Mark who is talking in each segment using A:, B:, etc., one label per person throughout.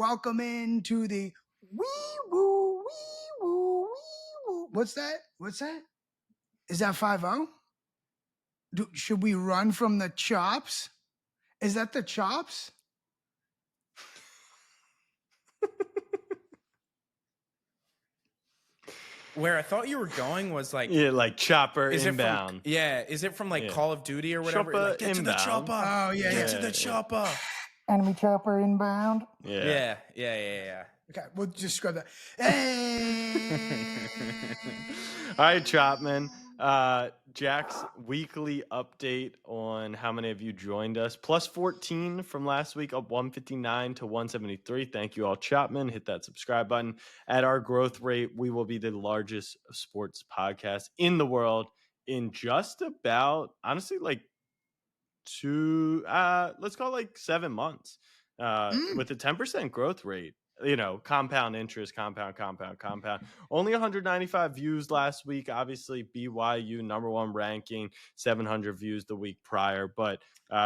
A: welcome into the wee woo, wee woo, wee woo. What's that? Is that 5-0? Should we run from the chops? Is that the chops?
B: Where I thought you were going was like,
C: yeah, like chopper
B: is
C: inbound.
B: Is it from like Call of Duty or whatever?
C: Chopper
B: Like, get
C: inbound.
B: to the chopper.
A: Oh yeah,
B: Get to the chopper.
A: Enemy chopper inbound.
C: Yeah.
A: Okay, we'll just scrub that. Hey.
C: All right, Chopman. Jack's weekly update on how many of you joined us. Plus 14 from last week, up 159 to 173. Thank you all, Chopman. Hit that subscribe button. At our growth rate, we will be the largest sports podcast in the world in just about, honestly, like let's call it like 7 months. With a 10% growth rate. Compound interest, compound. Only 195 views last week. Obviously, BYU #1 ranking, 700 views the week prior, but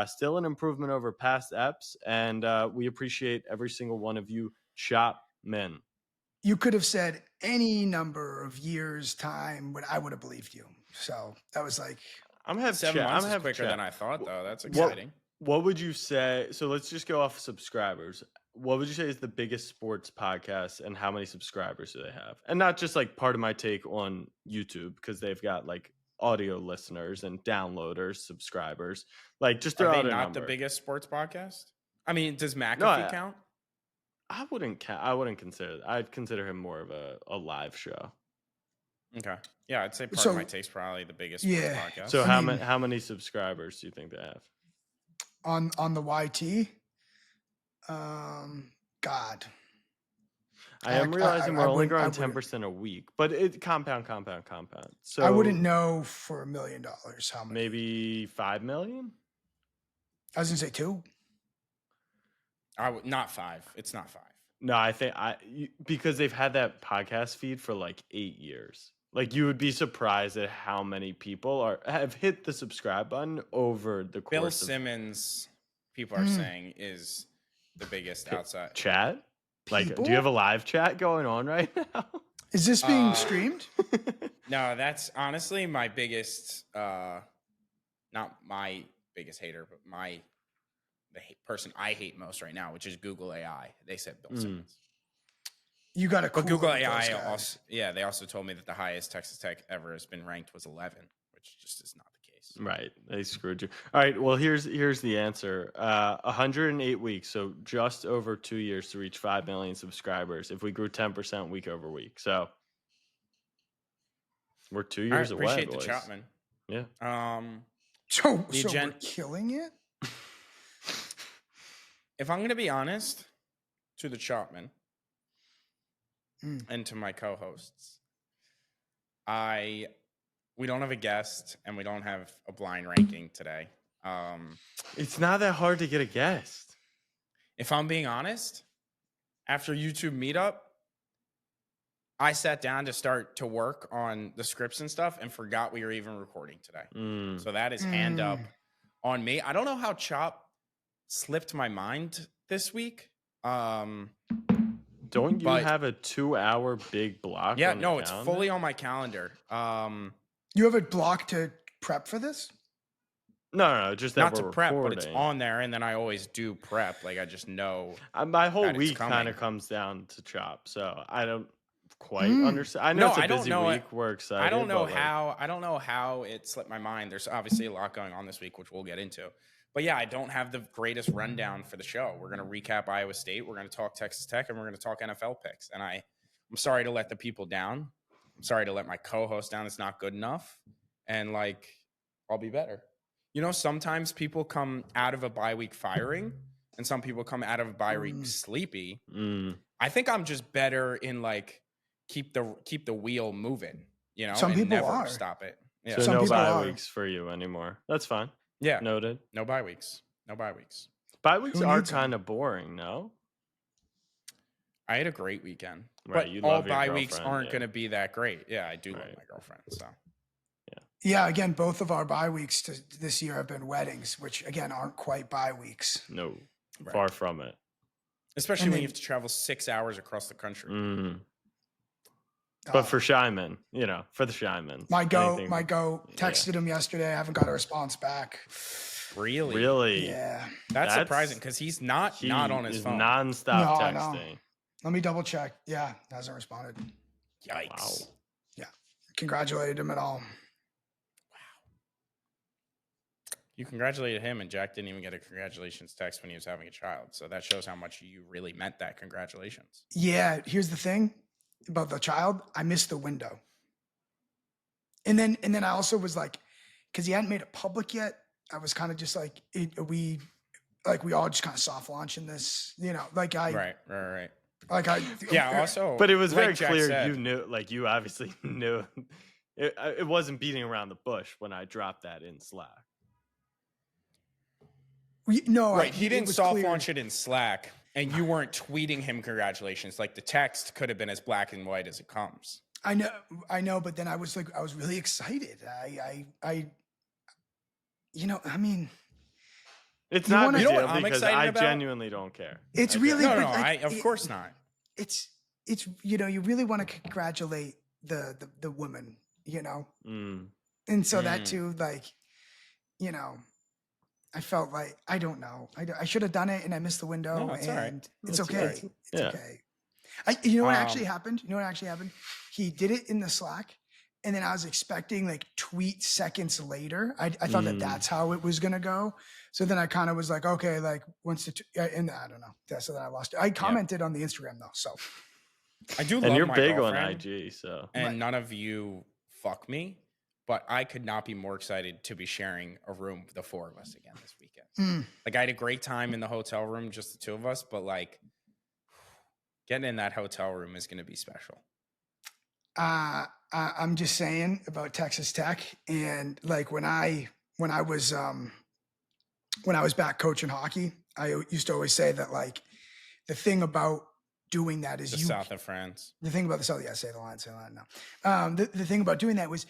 C: still an improvement over past eps. And we appreciate every single one of you, Chopmen.
A: You could have said any number of years, time, but I would have believed you. So that was like,
B: I'm having 7 months is quicker than I thought, though. That's exciting.
C: What would you say? So let's just go off subscribers. What would you say is the biggest sports podcast, and how many subscribers do they have? And not just like part of my take on YouTube, because they've got like audio listeners and downloaders, subscribers. Like, just throw out a
B: not
C: number.
B: The biggest sports podcast? I mean, does McAfee count?
C: I wouldn't count. I wouldn't consider. I'd consider him more of a live show.
B: Okay. Yeah, I'd say part of my take's probably the biggest sports podcast.
C: So how many subscribers do you think they have?
A: On the YT? God.
C: I am realizing we're only growing 10% a week, but it compound. So
A: I wouldn't know for $1 million how many.
C: Maybe 5 million?
A: I was gonna say 2.
B: Not 5. It's not 5.
C: No, I think because they've had that podcast feed for like 8 years. Like, you would be surprised at how many people have hit the subscribe button over the course.
B: Bill Simmons, people are saying, is the biggest outside
C: chat. Like, do you have a live chat going on right now?
A: Is this being streamed?
B: No, that's honestly my biggest, not my biggest hater, but the person I hate most right now, which is Google AI. They said Bill Simmons.
A: You got to
B: But Google AI also, they also told me that the highest Texas Tech ever has been ranked was 11, which just is not the case.
C: Right. They screwed you. All right. Well, here's the answer. 108 weeks, so just over 2 years to reach 5 million subscribers if we grew 10% week over week. So we're 2 years away.
B: Appreciate the Chopman.
C: Yeah.
A: So we're killing it?
B: If I'm going to be honest, to the Chopman and to my co-hosts, we don't have a guest and we don't have a blind ranking today.
C: It's not that hard to get a guest.
B: If I'm being honest, after YouTube meetup, I sat down to start to work on the scripts and stuff and forgot we were even recording today. So that is hand up on me. I don't know how Chop slipped my mind this week.
C: Don't you have a 2-hour big block?
B: Yeah, no, it's fully on my calendar.
A: You have a block to prep for this?
C: No, just that
B: not
C: we're
B: to prep,
C: recording.
B: But it's on there, and then I always do prep. Like, I just know.
C: My whole week kind of comes down to Chop, so I don't quite understand. I know it's a busy week. We're excited.
B: I don't know how it slipped my mind. There's obviously a lot going on this week, which we'll get into. But yeah, I don't have the greatest rundown for the show. We're going to recap Iowa State. We're going to talk Texas Tech, and we're going to talk NFL picks. And I'm sorry to let the people down. I'm sorry to let my co-host down. It's not good enough. And I'll be better. Sometimes people come out of a bye week firing, and some people come out of a bye week sleepy. I think I'm just better in keep the wheel moving.
A: Some
B: and
A: people
B: never stop it.
C: Yeah. So no bye weeks for you anymore. That's fine.
B: Yeah.
C: Noted.
B: No bye weeks.
C: Bye weeks are kind of boring, no?
B: I had a great weekend.
C: Right.
B: But all bye weeks aren't going to be that great. Yeah, I do love my girlfriend. So.
A: Yeah, again, both of our bye weeks this year have been weddings, which, again, aren't quite bye weeks.
C: No, far from it.
B: Especially
A: And
B: when
A: then-
B: you have to travel 6 hours across the country.
C: But for Shyman, for the Shyman.
A: my go
C: anything-
A: texted him yesterday. I haven't got a response back.
B: Really?
C: Really?
A: Yeah.
B: That's surprising because he's not on his
C: is
B: phone.
C: nonstop
A: No, I know.
C: texting.
A: Let me double check. Yeah, hasn't responded.
B: Yikes.
C: Wow.
A: Yeah. Congratulated him at all.
B: You congratulated him, and Jack didn't even get a congratulations text when he was having a child. So that shows how much you really meant that congratulations.
A: Yeah, here's the thing about the child. I missed the window. And then I also was like, because he hadn't made it public yet, I was kind of just like, we all just kind of soft launching this, like
B: Right.
A: like I
B: Yeah, also.
C: But it was
B: like
C: very
B: Jack
C: clear
B: said,
C: you knew, you obviously knew. It wasn't beating around the bush when I dropped that in Slack.
B: Right. He didn't soft
A: clear.
B: launch it in Slack, and you weren't tweeting him congratulations. Like the text could have been as black and white as it comes.
A: I know, but then I was really excited. I mean,
C: It's
A: You
C: not
A: wanna-
C: a
A: You know
C: big
B: what
C: deal
B: I'm
C: because
B: excited
C: I
B: about?
C: genuinely don't care.
A: It's
C: I
A: really-
C: don't.
B: No,
A: but,
B: of course not.
A: it's you really want to congratulate the woman, and so that too, I felt like I don't know, I should have done it, and I missed the window,
B: No, it's all right.
A: and it's
C: That's
A: okay.
C: all right.
A: It's
C: Yeah.
A: okay. You know what actually happened? He did it in the Slack, and then I was expecting like tweet seconds later. I thought that's how it was gonna go. So then I kind of was like, okay, like once and I don't know. So then I lost it. I commented on the Instagram though. So
B: I do love
C: And you're
B: my
C: big on
B: girlfriend,
C: IG, so
B: and
A: Right.
B: none of you fuck me, but I could not be more excited to be sharing a room with the four of us again this weekend. Like I had a great time in the hotel room, just the two of us, but like getting in that hotel room is going to be special.
A: I'm just saying about Texas Tech, and like when I was back coaching hockey, I used to always say that like the thing about doing that is
B: The south of France.
A: the thing about the South, say the line now. The thing about doing that was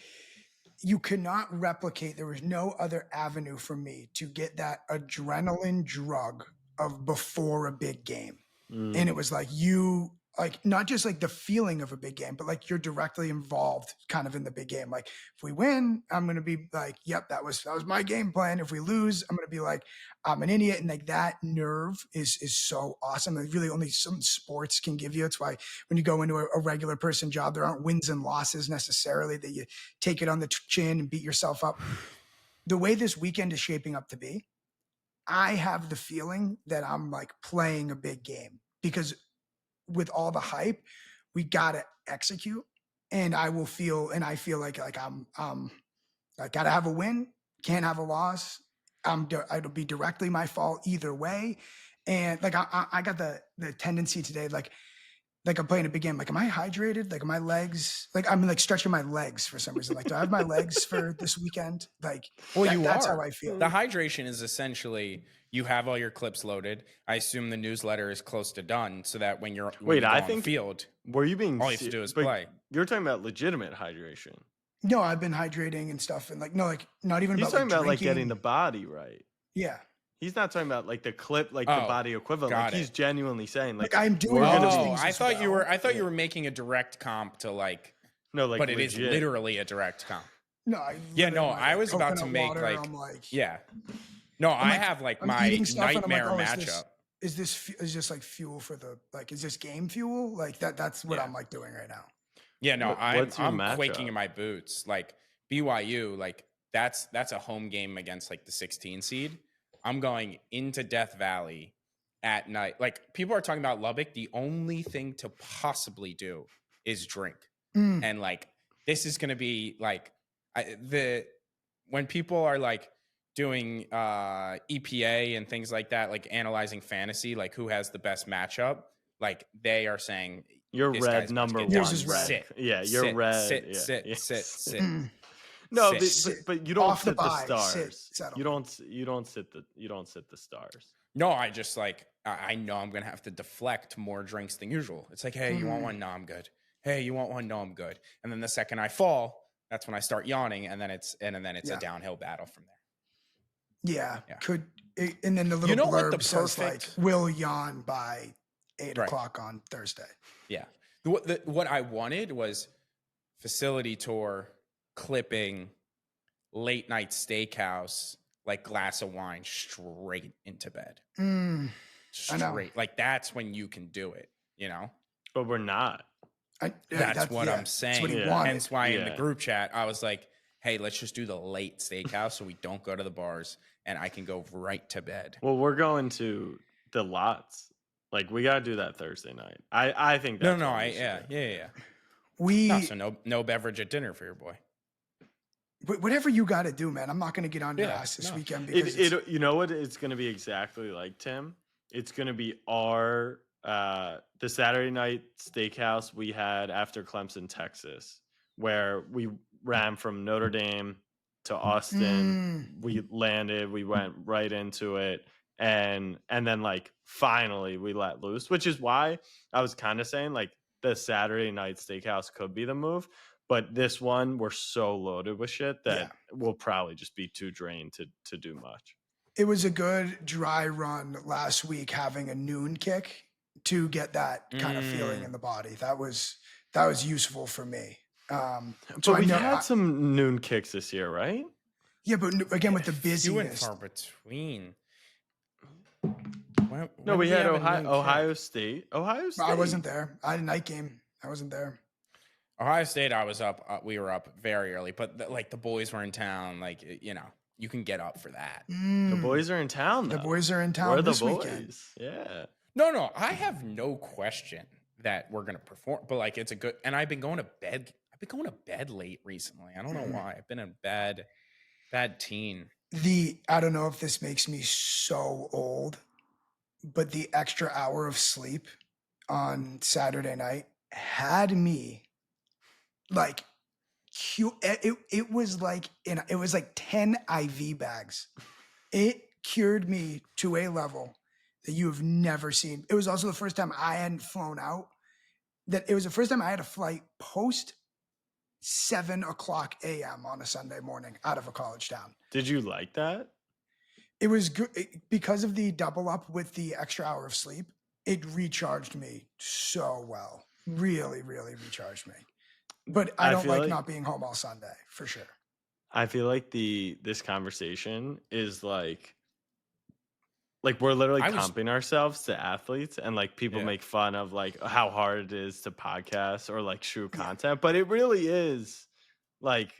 A: you could not replicate. There was no other avenue for me to get that adrenaline drug of before a big game. And it was like not just like the feeling of a big game, but like you're directly involved kind of in the big game. Like if we win, I'm going to be like, yep, that was my game plan. If we lose, I'm going to be like, I'm an idiot. And like that nerve is so awesome. Like really only some sports can give you. It's why when you go into a regular person job, there aren't wins and losses necessarily that you take it on the chin and beat yourself up. The way this weekend is shaping up to be, I have the feeling that I'm like playing a big game because with all the hype, we got to execute, and I feel like I'm I got to have a win, can't have a loss. It'll be directly my fault either way. And like, I got the tendency today, like I'm playing a big game. Like, am I hydrated? Like, my legs, like I'm like stretching my legs for some reason. Like, do I have my legs for this weekend? Like,
B: Well,
A: that's how I feel.
B: The hydration is essentially you have all your clips loaded. I assume the newsletter is close to done, so that when you go
C: I
B: on
C: think
B: the field,
C: were you being
B: all you have to do is
C: but
B: play.
C: You're talking about legitimate hydration.
A: No, I've been hydrating and stuff, and like, no, like not even
C: He's
A: about
C: talking
A: like,
C: about like getting
A: drinking.
C: the body right.
A: Yeah.
C: He's not talking about like the clip, like the body equivalent.
B: got
C: Like he's
B: it.
C: genuinely saying, like
A: I'm doing
C: we're
A: all
C: gonna
A: those
C: be-
A: things
B: I
A: as
B: thought you
A: well.
B: were. You were making a direct comp to like,
C: no, like,
B: but it is
C: legit.
B: literally a direct comp.
A: No, I
B: Yeah,
A: literally
B: no,
A: have,
B: I
A: like,
B: was about to
A: coconut
B: make
A: water,
B: like,
A: I'm like,
B: yeah, no, I
A: like,
B: have like
A: I'm
B: my
A: eating stuff and I'm like,
B: nightmare
A: oh,
B: matchup.
A: is this like fuel for the like? Is this game fuel? Like that's what
B: Yeah.
A: I'm like doing right now.
B: Yeah, no,
C: What's your
B: I'm quaking
C: matchup?
B: in my boots. Like BYU, like that's a home game against like the 16 seed. I'm going into Death Valley at night. Like people are talking about Lubbock. The only thing to possibly do is drink. And like this is gonna be like when people are like doing EPA and things like that, like analyzing fantasy, like who has the best matchup, like they are saying
C: You're
B: this
C: red
B: guy's
C: number
B: about to get
C: one.
A: Yours is red.
B: Sit,
C: Yeah, you're
B: sit,
C: red.
B: Sit,
C: yeah.
B: sit,
C: yeah.
B: sit.
C: No,
B: Sit.
C: but you don't
A: Off the
C: sit the
A: bye, sit,
C: stars.
A: settle.
C: You don't sit the stars.
B: No, I just like I know I'm gonna have to deflect more drinks than usual. It's like, hey, you want one? No, I'm good. Hey, you want one? No, I'm good. And then the second I fall, that's when I start yawning, and then it's a downhill battle from there.
A: Yeah.
B: Yeah.
A: And then the little
B: know what
A: blurb
B: the
A: says like,
B: perfect-
A: will yawn by 8
B: Right.
A: o'clock on Thursday.
B: Yeah. What I wanted was facility tour, clipping, late night steakhouse, like glass of wine, straight into bed.
A: I know.
B: Straight. Like that's when you can do it, you know?
C: But we're not.
B: That's what I'm
A: That's what
B: saying.
A: he
C: Yeah.
A: wanted.
B: Hence why in the
C: Yeah.
B: group chat, I was like, hey, let's just do the late steakhouse so we don't go to the bars and I can go right to bed.
C: Well, we're going to the lots. Like we gotta do that Thursday night. I think that's what we should do.
B: Yeah.
A: We
B: No, so no beverage at dinner for your boy.
A: whatever you got to do, man. I'm not going to get on your
B: Yeah,
A: ass this
B: no.
A: weekend because it's-
C: You know what it's gonna be exactly like, Tim? It's gonna be our the Saturday night steakhouse we had after Clemson, Texas, where we ran from Notre Dame to Austin. We landed, we went right into it, and then like finally we let loose, which is why I was kind of saying like the Saturday night steakhouse could be the move. But this one, we're so loaded with shit that we'll probably just be too drained to do much.
A: it was a good dry run last week having a noon kick to get that kind of feeling in the body. That was useful for me. So
C: But we
A: I know,
C: had some noon kicks this year, right?
A: yeah, but again with the
B: Few and
A: busyness,
B: far between.
C: No, we had
B: have a noon kick?
C: Ohio State. Ohio State.
A: I wasn't there. I had a night game. I wasn't there.
B: Ohio State, I was up. We were up very early, but like the boys were in town. Like you know, you can get up for that.
C: The boys are in town.
A: The
C: Though.
A: boys are in town
C: We're the
A: this
C: boys.
A: weekend.
C: Yeah.
B: No, I have no question that we're gonna perform. But like, it's a good. And I've been going to bed. I've been going to bed late recently. I don't know why. I've been a bad teen.
A: I don't know if this makes me so old, but the extra hour of sleep on Saturday night had me like it was like it was like 10 IV bags. It cured me to a level that you have never seen. It was also the first time I hadn't flown out. That it was the first time I had a flight post 7:00 a.m. on a Sunday morning out of a college town.
C: Did you like that?
A: It was good because of the double up with the extra hour of sleep. It recharged me so well. Really, really recharged me. But I don't like not being home all Sunday for sure.
C: I feel like this conversation is like we're literally comping ourselves to athletes, and like people make fun of like how hard it is to podcast or like shoot content, but it really is like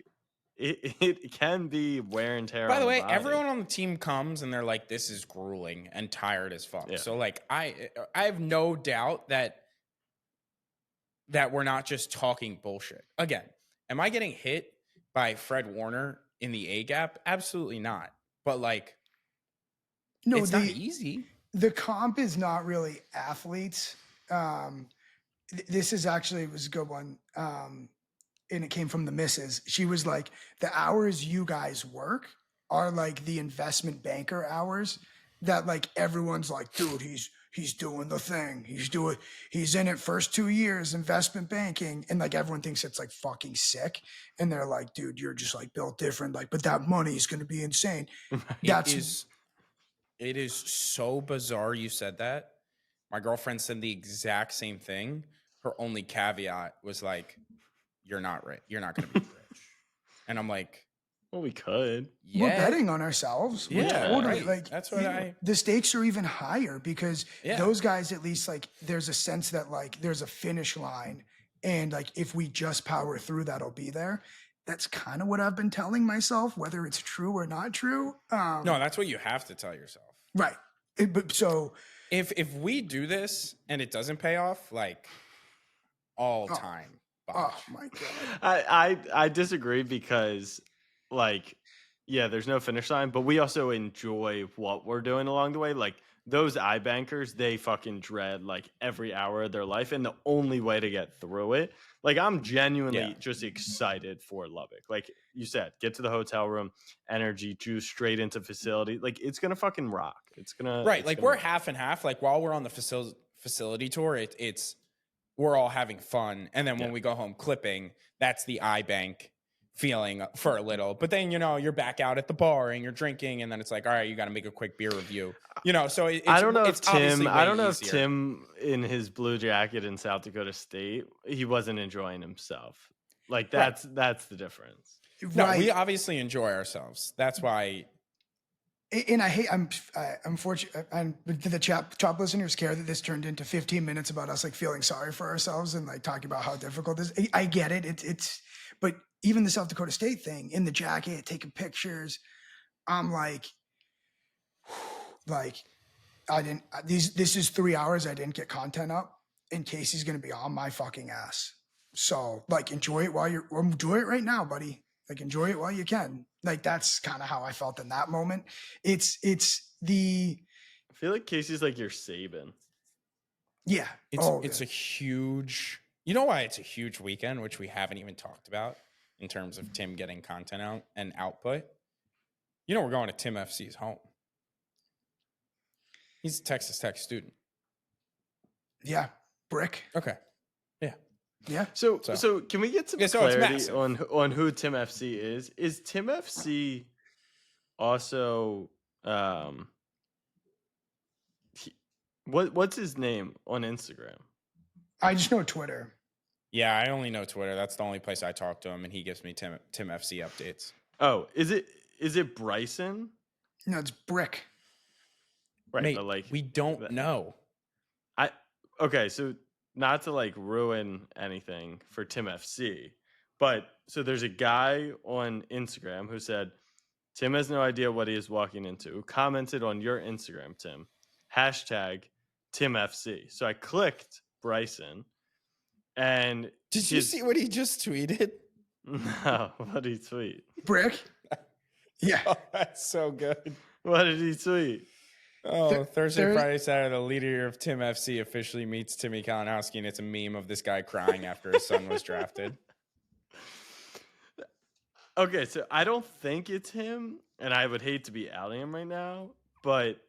C: it can be wear and tear.
B: By the way,
C: body.
B: everyone on the team comes and they're like, "This is grueling and tired as fuck."
C: Yeah.
B: So like, I have no doubt that we're not just talking bullshit. Again, am I getting hit by Fred Warner in the A gap? Absolutely not. But like,
A: no,
B: it's not easy.
A: The comp is not really athletes. This is actually, it was a good one. And it came from the missus. She was like, the hours you guys work are like the investment banker hours that like everyone's like, dude, he's doing the thing. He's in it first 2 years, investment banking. And like everyone thinks it's like fucking sick. And they're like, dude, you're just like built different. Like, but that money is going to be insane.
B: It is so bizarre you said that. My girlfriend said the exact same thing. Her only caveat was like, you're not right. You're not going to be rich. And I'm like,
C: well, we could.
B: Yeah.
A: We're betting on ourselves.
B: Yeah,
A: totally.
B: right.
A: Like
B: that's what
A: the stakes are even higher because those guys, at least like there's a sense that like there's a finish line. And like, if we just power through, that'll be there. That's kind of what I've been telling myself, whether it's true or not true.
B: No, that's what you have to tell yourself.
A: Right. But so
B: if we do this and it doesn't pay off, like all time.
A: Oh my God.
C: I disagree because like, yeah, there's no finish line, but we also enjoy what we're doing along the way. Like those iBankers, they fucking dread like every hour of their life. And the only way to get through it, like I'm genuinely just excited for Lubbock. Like you said, get to the hotel room, energy, juice straight into facility. Like it's going to fucking rock. It's going to.
B: Right. Like we're half and half. Like while we're on the facility tour, it's we're all having fun. And then when we go home clipping, that's the iBank feeling for a little. But then, you're back out at the bar and you're drinking, and then it's like, all right, you got to make a quick beer review. So
C: I don't know if
B: it's obviously
C: Tim. I
B: way
C: don't know if
B: easier.
C: Tim, in his blue jacket in South Dakota State, he wasn't enjoying himself. Like that's the difference.
B: No,
A: Right.
B: we obviously enjoy ourselves. That's why.
A: And I'm fortunate. And to the chop listeners care that this turned into 15 minutes about us like feeling sorry for ourselves and like talking about how difficult this. I get it. It's but even the South Dakota State thing in the jacket, taking pictures. I'm like I didn't. This is 3 hours I didn't get content up, and Casey's gonna be on my fucking ass. So like enjoy it enjoy it right now, buddy. Like enjoy it while you can. Like that's kind of how I felt in that moment.
C: I feel like Casey's like your Saban.
A: Yeah.
B: It's a huge. You know why it's a huge weekend, which we haven't even talked about in terms of Tim getting content out and output. We're going to Tim FC's home. He's a Texas Tech student.
A: Yeah. Brick.
B: Okay. Yeah.
A: Yeah.
C: So can we get some clarity on who Tim FC is? Is Tim FC also what's his name on Instagram?
A: I just know Twitter.
B: Yeah, I only know Twitter. That's the only place I talk to him, and he gives me Tim FC updates.
C: Oh, is it Bryson?
A: No, it's Brick.
C: Right,
B: Mate,
C: but like
B: we don't know.
C: Okay, so not to like ruin anything for Tim FC, but so there's a guy on Instagram who said Tim has no idea what he is walking into. Who commented on your Instagram, Tim, #TimFC. So I clicked Bryson, and
B: did you see what he just tweeted?
C: No, what did he tweet?
A: Brick. Yeah,
B: oh, that's so good.
C: What did he tweet?
B: Oh, Thursday, Friday, Saturday, the leader of Tim FC officially meets Timmy Kalinowski, and it's a meme of this guy crying after his son was drafted.
C: Okay, so I don't think it's him, and I would hate to be outing him right now, but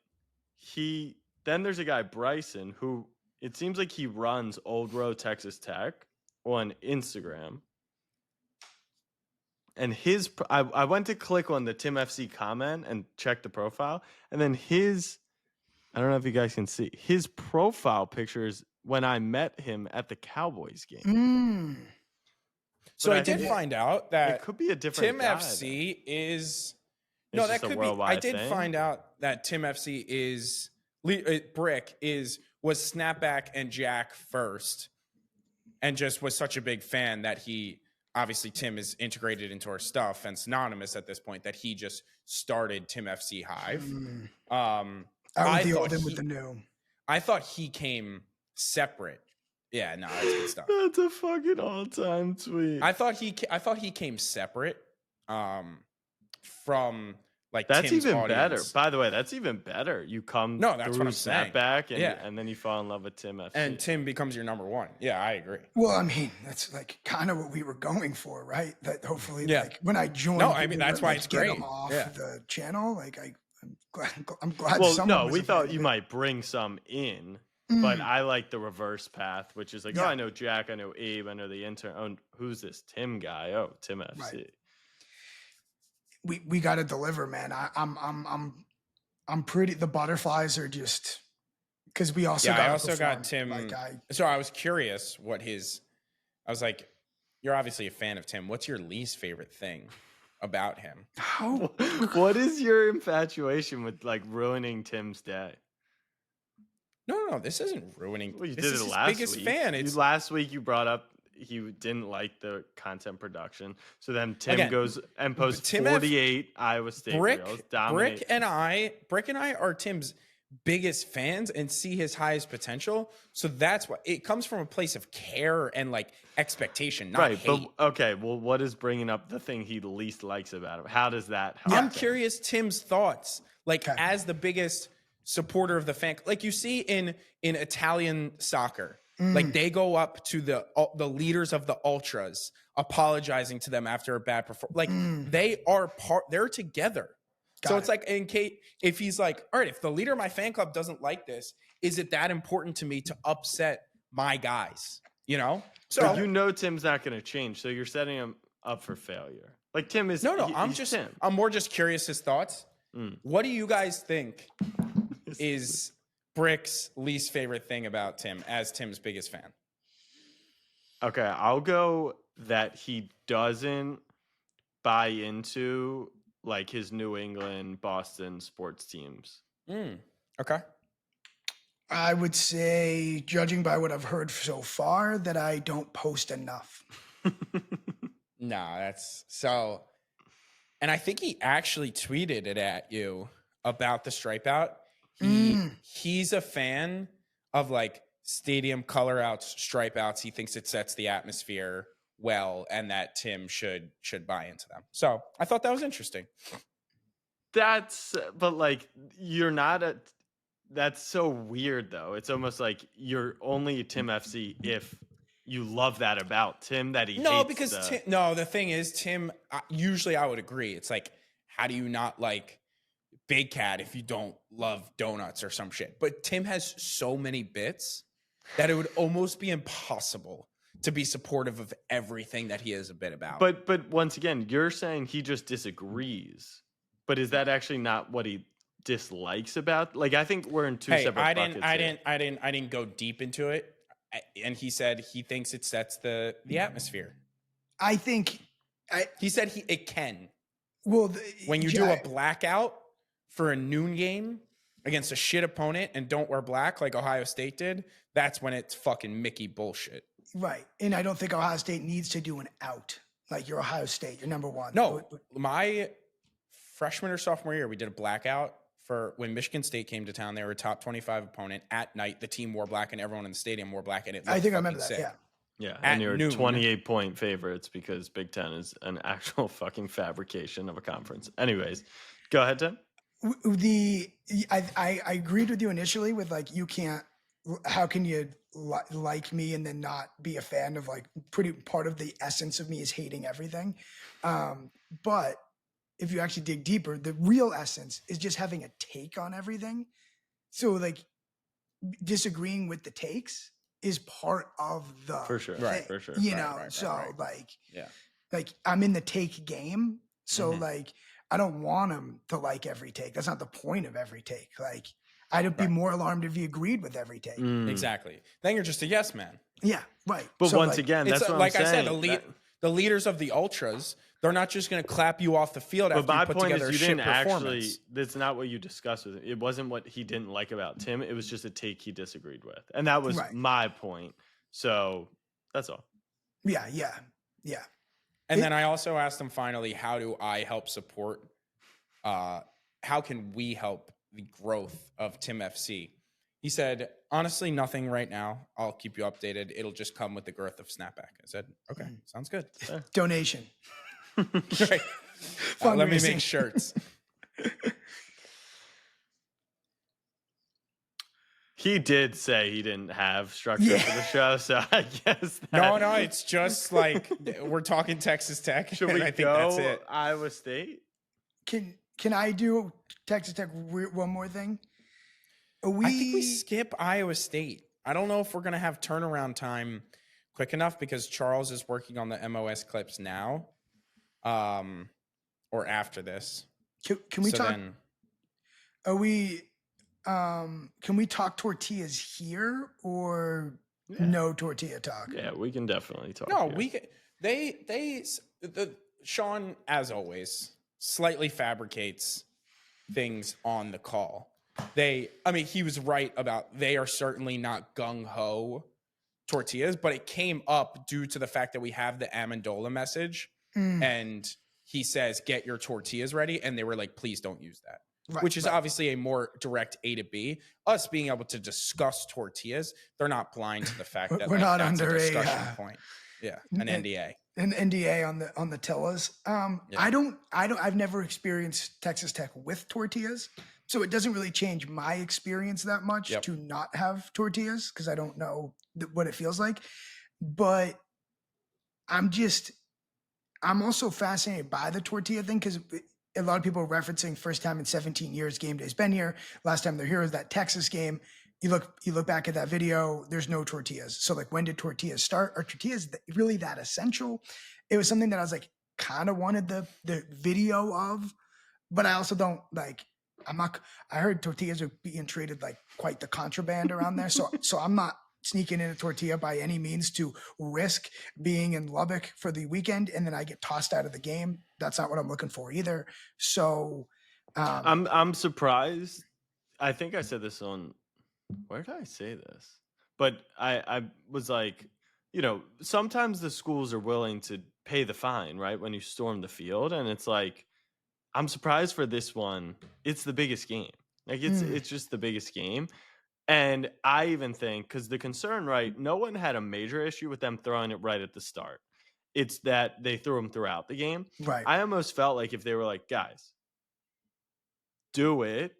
C: then there's a guy, Bryson, who it seems like he runs Old Row Texas Tech on Instagram. And I went to click on the Tim FC comment and check the profile, and then I don't know if you guys can see, his profile pictures when I met him at the Cowboys game.
B: So I did find out that
C: it could be a different
B: Tim
C: guy,
B: FC is
C: no,
B: that could be. I did find out that Tim FC is Brick was Snapback and Jack first, and just was such a big fan that he obviously Tim is integrated into our stuff and synonymous at this point that he just started Tim FC Hive.
A: I the old with the new.
B: I thought he came separate. Yeah, no, that's good stuff.
C: That's a fucking all-time tweet.
B: I thought he came separate from like
C: that's
B: Tim's
C: even
B: audience.
C: better. By the way, that's even better. You come
B: that's
C: through
B: what I'm saying.
C: Snapback and then you fall in love with Tim FC.
B: And Tim becomes your number one. Yeah, I agree.
A: Well, I mean, that's like kind of what we were going for, right? That hopefully like when I joined.
B: No, I mean that's why it's great.
A: Get him off the channel. Like I'm glad.
C: Well, no, we thought you might bring some in. But I like the reverse path, which is like, oh, I know Jack, I know Abe, I know the intern. Oh, who's this Tim guy? Oh, Tim FC.
A: Right. We got to deliver, man. I'm pretty. The butterflies are just because we also.
B: Yeah, I also got Tim. So I was curious what his. I was like, you're obviously a fan of Tim. What's your least favorite thing about him?
C: What is your infatuation with like ruining Tim's day?
B: No, this isn't ruining.
C: Well, you
B: this
C: did
B: is
C: it
B: his
C: last
B: biggest
C: week.
B: fan.
C: Last week you brought up he didn't like the content production. So then Tim goes and posts 48 Iowa State reels.
B: Brick and I are Tim's biggest fans and see his highest potential. So that's why it comes from a place of care and like expectation, not hate.
C: But okay, well, what is bringing up the thing he least likes about him? How does that help?
B: I'm curious Tim's thoughts, like as the biggest supporter of the fan, like you see in Italian soccer, like they go up to the leaders of the ultras, apologizing to them after a bad performance. Like they're together. So it's like in case if he's like, all right, if the leader of my fan club doesn't like this, is it that important to me to upset my guys? You know,
C: so Tim's not going to change. So you're setting him up for failure. Like Tim is
B: No,
C: he's Tim.
B: I'm more just curious his thoughts. What do you guys think
C: It's-
B: is Brick's least favorite thing about Tim as Tim's biggest fan?
C: Okay, I'll go that he doesn't buy into like his New England, Boston sports teams.
B: Okay.
A: I would say, judging by what I've heard so far, that I don't post enough.
B: No, that's so. And I think he actually tweeted it at you about the stripe out. He's a fan of like stadium color outs, stripe outs. He thinks it sets the atmosphere well, and that Tim should buy into them. So I thought that was interesting.
C: But like you're not a. That's so weird though. It's almost like you're only a Tim FC if you love that about Tim that he
B: No,
C: hates
B: because
C: the,
B: the thing is, Tim. Usually, I would agree. It's like, how do you not like Big Cat if you don't love donuts or some shit? But Tim has so many bits that it would almost be impossible to be supportive of everything that he is a bit about.
C: But once again, you're saying he just disagrees. But is that actually not what he dislikes about? Like I think we're in two separate buckets.
B: I didn't go deep into it. And he said he thinks it sets the atmosphere.
A: I think
B: He said it can.
A: well
B: When you do a blackout for a noon game against a shit opponent and don't wear black like Ohio State did, that's when it's fucking Mickey bullshit.
A: right, and I don't think Ohio State needs to do an out. Like you're Ohio State, you're number one.
B: No, my freshman or sophomore year, we did a blackout for when Michigan State came to town. They were a top 25 opponent at night. The team wore black and everyone in the stadium wore black. And it
A: I think I
B: fucking
A: remember that.
B: sick.
A: Yeah.
C: Yeah,
B: At
C: and you're
B: noon.
C: 28-point favorites because Big Ten is an actual fucking fabrication of a conference. Anyways, go ahead, Tim.
A: I agreed with you initially with like you can't. How can you like me and then not be a fan of like pretty part of the essence of me is hating everything, but if you actually dig deeper, the real essence is just having a take on everything. So like disagreeing with the takes is part of the
C: For sure.
A: thing,
C: Right, for sure.
A: You
B: Right,
A: know,
B: right,
A: so
B: right.
A: like
B: Yeah.
A: like I'm in the take game. So
B: Mhm.
A: like I don't want him to like every take. That's not the point of every take. Like I'd be
B: Right.
A: more alarmed if he agreed with every take.
B: Exactly. Then you're just a yes man.
A: Yeah, right.
C: But
A: So,
C: once
A: like,
C: again,
B: It's
C: that's what
B: like
C: I'm
B: I
C: saying.
B: said, the leaders of the ultras, they're not just going to clap you off the field
C: But
B: after
C: my
B: you put
C: point
B: together
C: is, you
B: a shit
C: didn't actually.
B: performance.
C: That's not what you discussed with him. It wasn't what he didn't like about Tim. It was just a take he disagreed with, and that was
A: Right.
C: my point. So that's all.
A: yeah.
B: And
A: It-
B: then I also asked him finally, how do I help support? How can we help the growth of Tim FC? He said, honestly, nothing right now. I'll keep you updated. It'll just come with the growth of Snapback. I said, okay, sounds good.
A: Donation.
B: Right. Let me
A: Fundraising.
B: make shirts.
C: He did say he didn't have structure for the show, so I guess that,
B: No, it's just like we're talking Texas Tech.
C: Should
B: and
C: we
B: I think
C: go
B: that's it.
C: Iowa State?
A: Can I do Texas Tech one more thing?
B: I think we skip Iowa State. I don't know if we're going to have turnaround time quick enough because Charles is working on the MOS clips now, or after this.
A: Can we
B: So
A: talk?
B: then-
A: Are we? Can we talk tortillas here or no tortilla talk?
C: Yeah, we can definitely talk.
B: No,
C: here.
B: we can, Sean, as always, slightly fabricates things on the call. He was right about they are certainly not gung-ho tortillas, but it came up due to the fact that we have the Amendola message and he says, get your tortillas ready. And they were like, please don't use that.
A: Right,
B: which is
A: right.
B: obviously a more direct A to B. Us being able to discuss tortillas, they're not blind to the fact that
A: We're
B: like,
A: not
B: that's
A: under
B: a
A: a,
B: discussion point. Yeah, an
A: an-
B: NDA.
A: An NDA on the tillas.
B: Yeah.
A: I've never experienced Texas Tech with tortillas, so it doesn't really change my experience that much
B: Yep.
A: to not have tortillas because I don't know what it feels like. But I'm also fascinated by the tortilla thing because a lot of people are referencing first time in 17 years game day's been here. Last time they're here was that Texas game. You look back at that video, there's no tortillas. So like when did tortillas start? Are tortillas really that essential? It was something that I was like, kind of wanted the video of, but I also don't like. I heard tortillas are being treated like quite the contraband around there, so I'm not sneaking in a tortilla by any means to risk being in Lubbock for the weekend and then I get tossed out of the game. That's not what I'm looking for either. So
C: I'm surprised. I think I said this on, where did I say this? But I was like, sometimes the schools are willing to pay the fine, right, when you storm the field, and it's like, I'm surprised for this one. It's the biggest game. Like it's just the biggest game. And I even think, because the concern, right, no one had a major issue with them throwing it right at the start. It's that they threw them throughout the game.
A: right.
C: I almost felt like if they were like, guys, do it,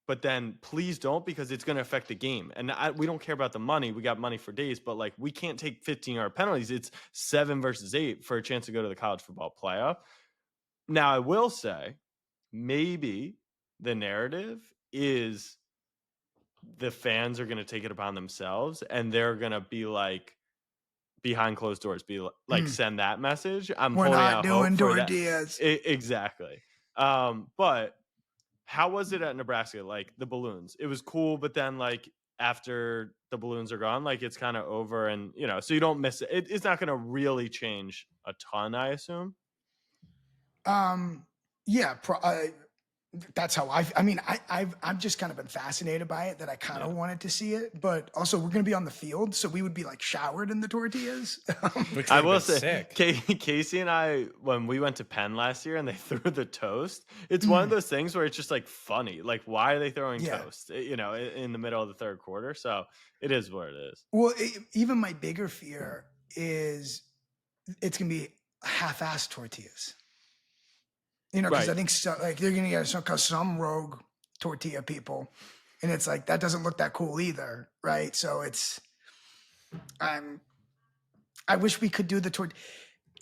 C: but then please don't, because it's going to affect the game. And we don't care about the money. We got money for days, but like we can't take 15-yard penalties. It's 7 versus 8 for a chance to go to the college football playoff. Now, I will say, maybe the narrative is the fans are going to take it upon themselves and they're going to be like, behind closed doors, be like, send that message. I'm
A: We're
C: holding
A: not
C: out
A: doing
C: hope for
A: tortillas.
C: that. Exactly. But how was it at Nebraska? Like the balloons, it was cool, but then like after the balloons are gone, like it's kind of over, and so you don't miss it. It's not going to really change a ton, I assume.
A: Yeah, that's how I've just kind of been fascinated by it, that I kind of wanted to see it, but also we're going to be on the field, so we would be like showered in the tortillas.
B: Which
C: I will say,
B: sick.
C: Casey and I, when we went to Penn last year and they threw the toast, it's one of those things where it's just like funny. Like, why are they throwing toast, in the middle of the third quarter? So it is what it is.
A: Well, even my bigger fear is it's going to be half-assed tortillas. Because I think like they're going to get some rogue tortilla people, and it's like that doesn't look that cool either, right? So it's, I wish we could do the tortilla.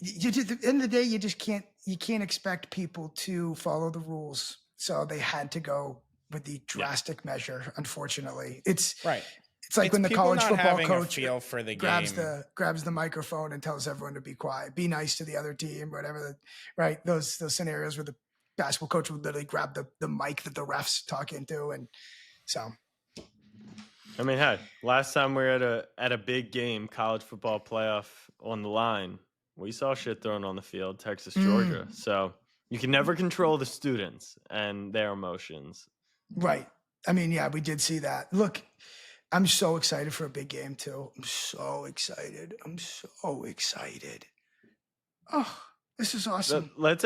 A: At the end of the day, you can't expect people to follow the rules, so they had to go with the drastic measure. Unfortunately, it's
B: right.
A: It's like when the college football coach
B: feel for the
A: grabs
B: game.
A: grabs the microphone and tells everyone to be quiet, be nice to the other team, whatever. Right? Those scenarios where the basketball coach would literally grab the mic that the refs talk into, and so.
C: I mean, hey, last time we were at a big game, college football playoff on the line, we saw shit thrown on the field, Texas, Georgia. So you can never control the students and their emotions.
A: Right. I mean, yeah, we did see that. Look, I'm so excited for a big game too. I'm so excited. Oh, this is awesome.
C: Let's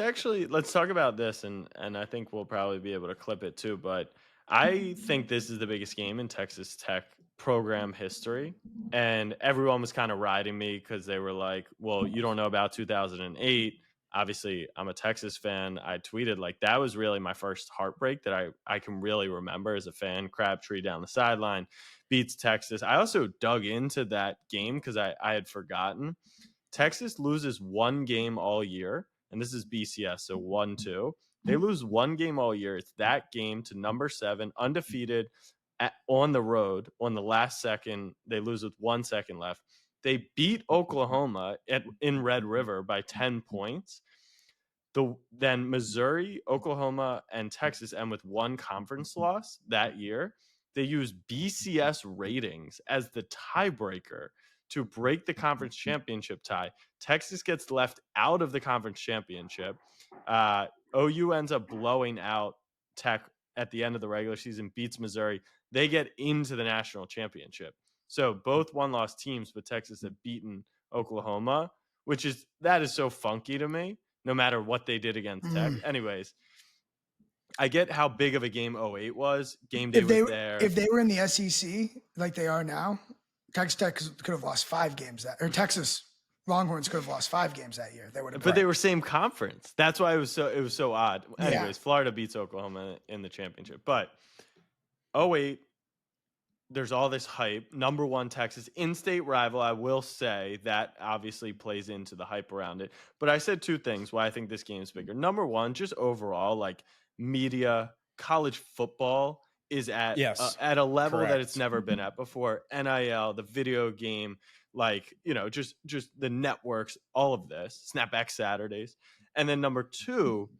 C: talk about this, and I think we'll probably be able to clip it too. But I think this is the biggest game in Texas Tech program history, and everyone was kind of riding me because they were like, "Well, you don't know about 2008." Obviously, I'm a Texas fan. I tweeted like that was really my first heartbreak that I can really remember as a fan. Crabtree down the sideline beats Texas. I also dug into that game because I had forgotten. Texas loses one game all year, and this is BCS, so 1-2. They lose one game all year. It's that game to number 7, undefeated on the road on the last second. They lose with 1 second left. They beat Oklahoma in Red River by 10 points. Then Missouri, Oklahoma, and Texas end with one conference loss that year. They use BCS ratings as the tiebreaker to break the conference championship tie. Texas gets left out of the conference championship. OU ends up blowing out Tech at the end of the regular season, beats Missouri. They get into the national championship. So both one-loss teams, but Texas have beaten Oklahoma, that is so funky to me, no matter what they did against Tech. Anyways, I get how big of a game 08 was. Game day was there.
A: If they were in the SEC like they are now, Texas Tech could have lost 5 games or Texas Longhorns could have lost 5 games that year.
C: But they were same conference. That's why it was so odd. Anyways, Florida beats Oklahoma in the championship. But 08, there's all this hype. Number 1 Texas, in-state rival. I will say that obviously plays into the hype around it. But I said 2 things why I think this game is bigger. Number 1, just overall, like media, college football is at a level that it's never been at before. NIL, the video game, like, just the networks, all of this, Snapback Saturdays. And then number two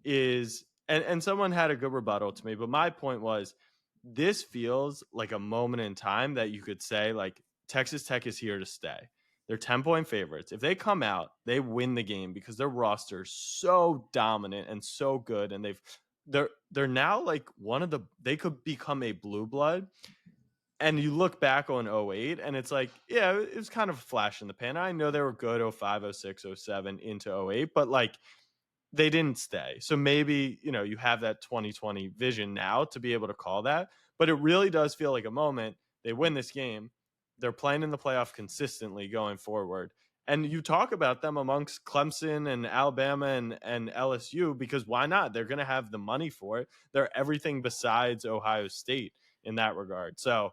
C: is, and someone had a good rebuttal to me, but my point was, this feels like a moment in time that you could say, like, Texas Tech is here to stay. They're 10-point favorites. If they come out, they win the game because their roster is so dominant and so good, and they're now like they could become a blue blood. And you look back on 08 and it's like, yeah, it was kind of a flash in the pan. I know they were good 05, 06, 07 into 08, but like, they didn't stay. So maybe, you have that 2020 vision now to be able to call that. But it really does feel like a moment. They win this game. They're playing in the playoff consistently going forward. And you talk about them amongst Clemson and Alabama and LSU because why not? They're going to have the money for it. They're everything besides Ohio State in that regard. So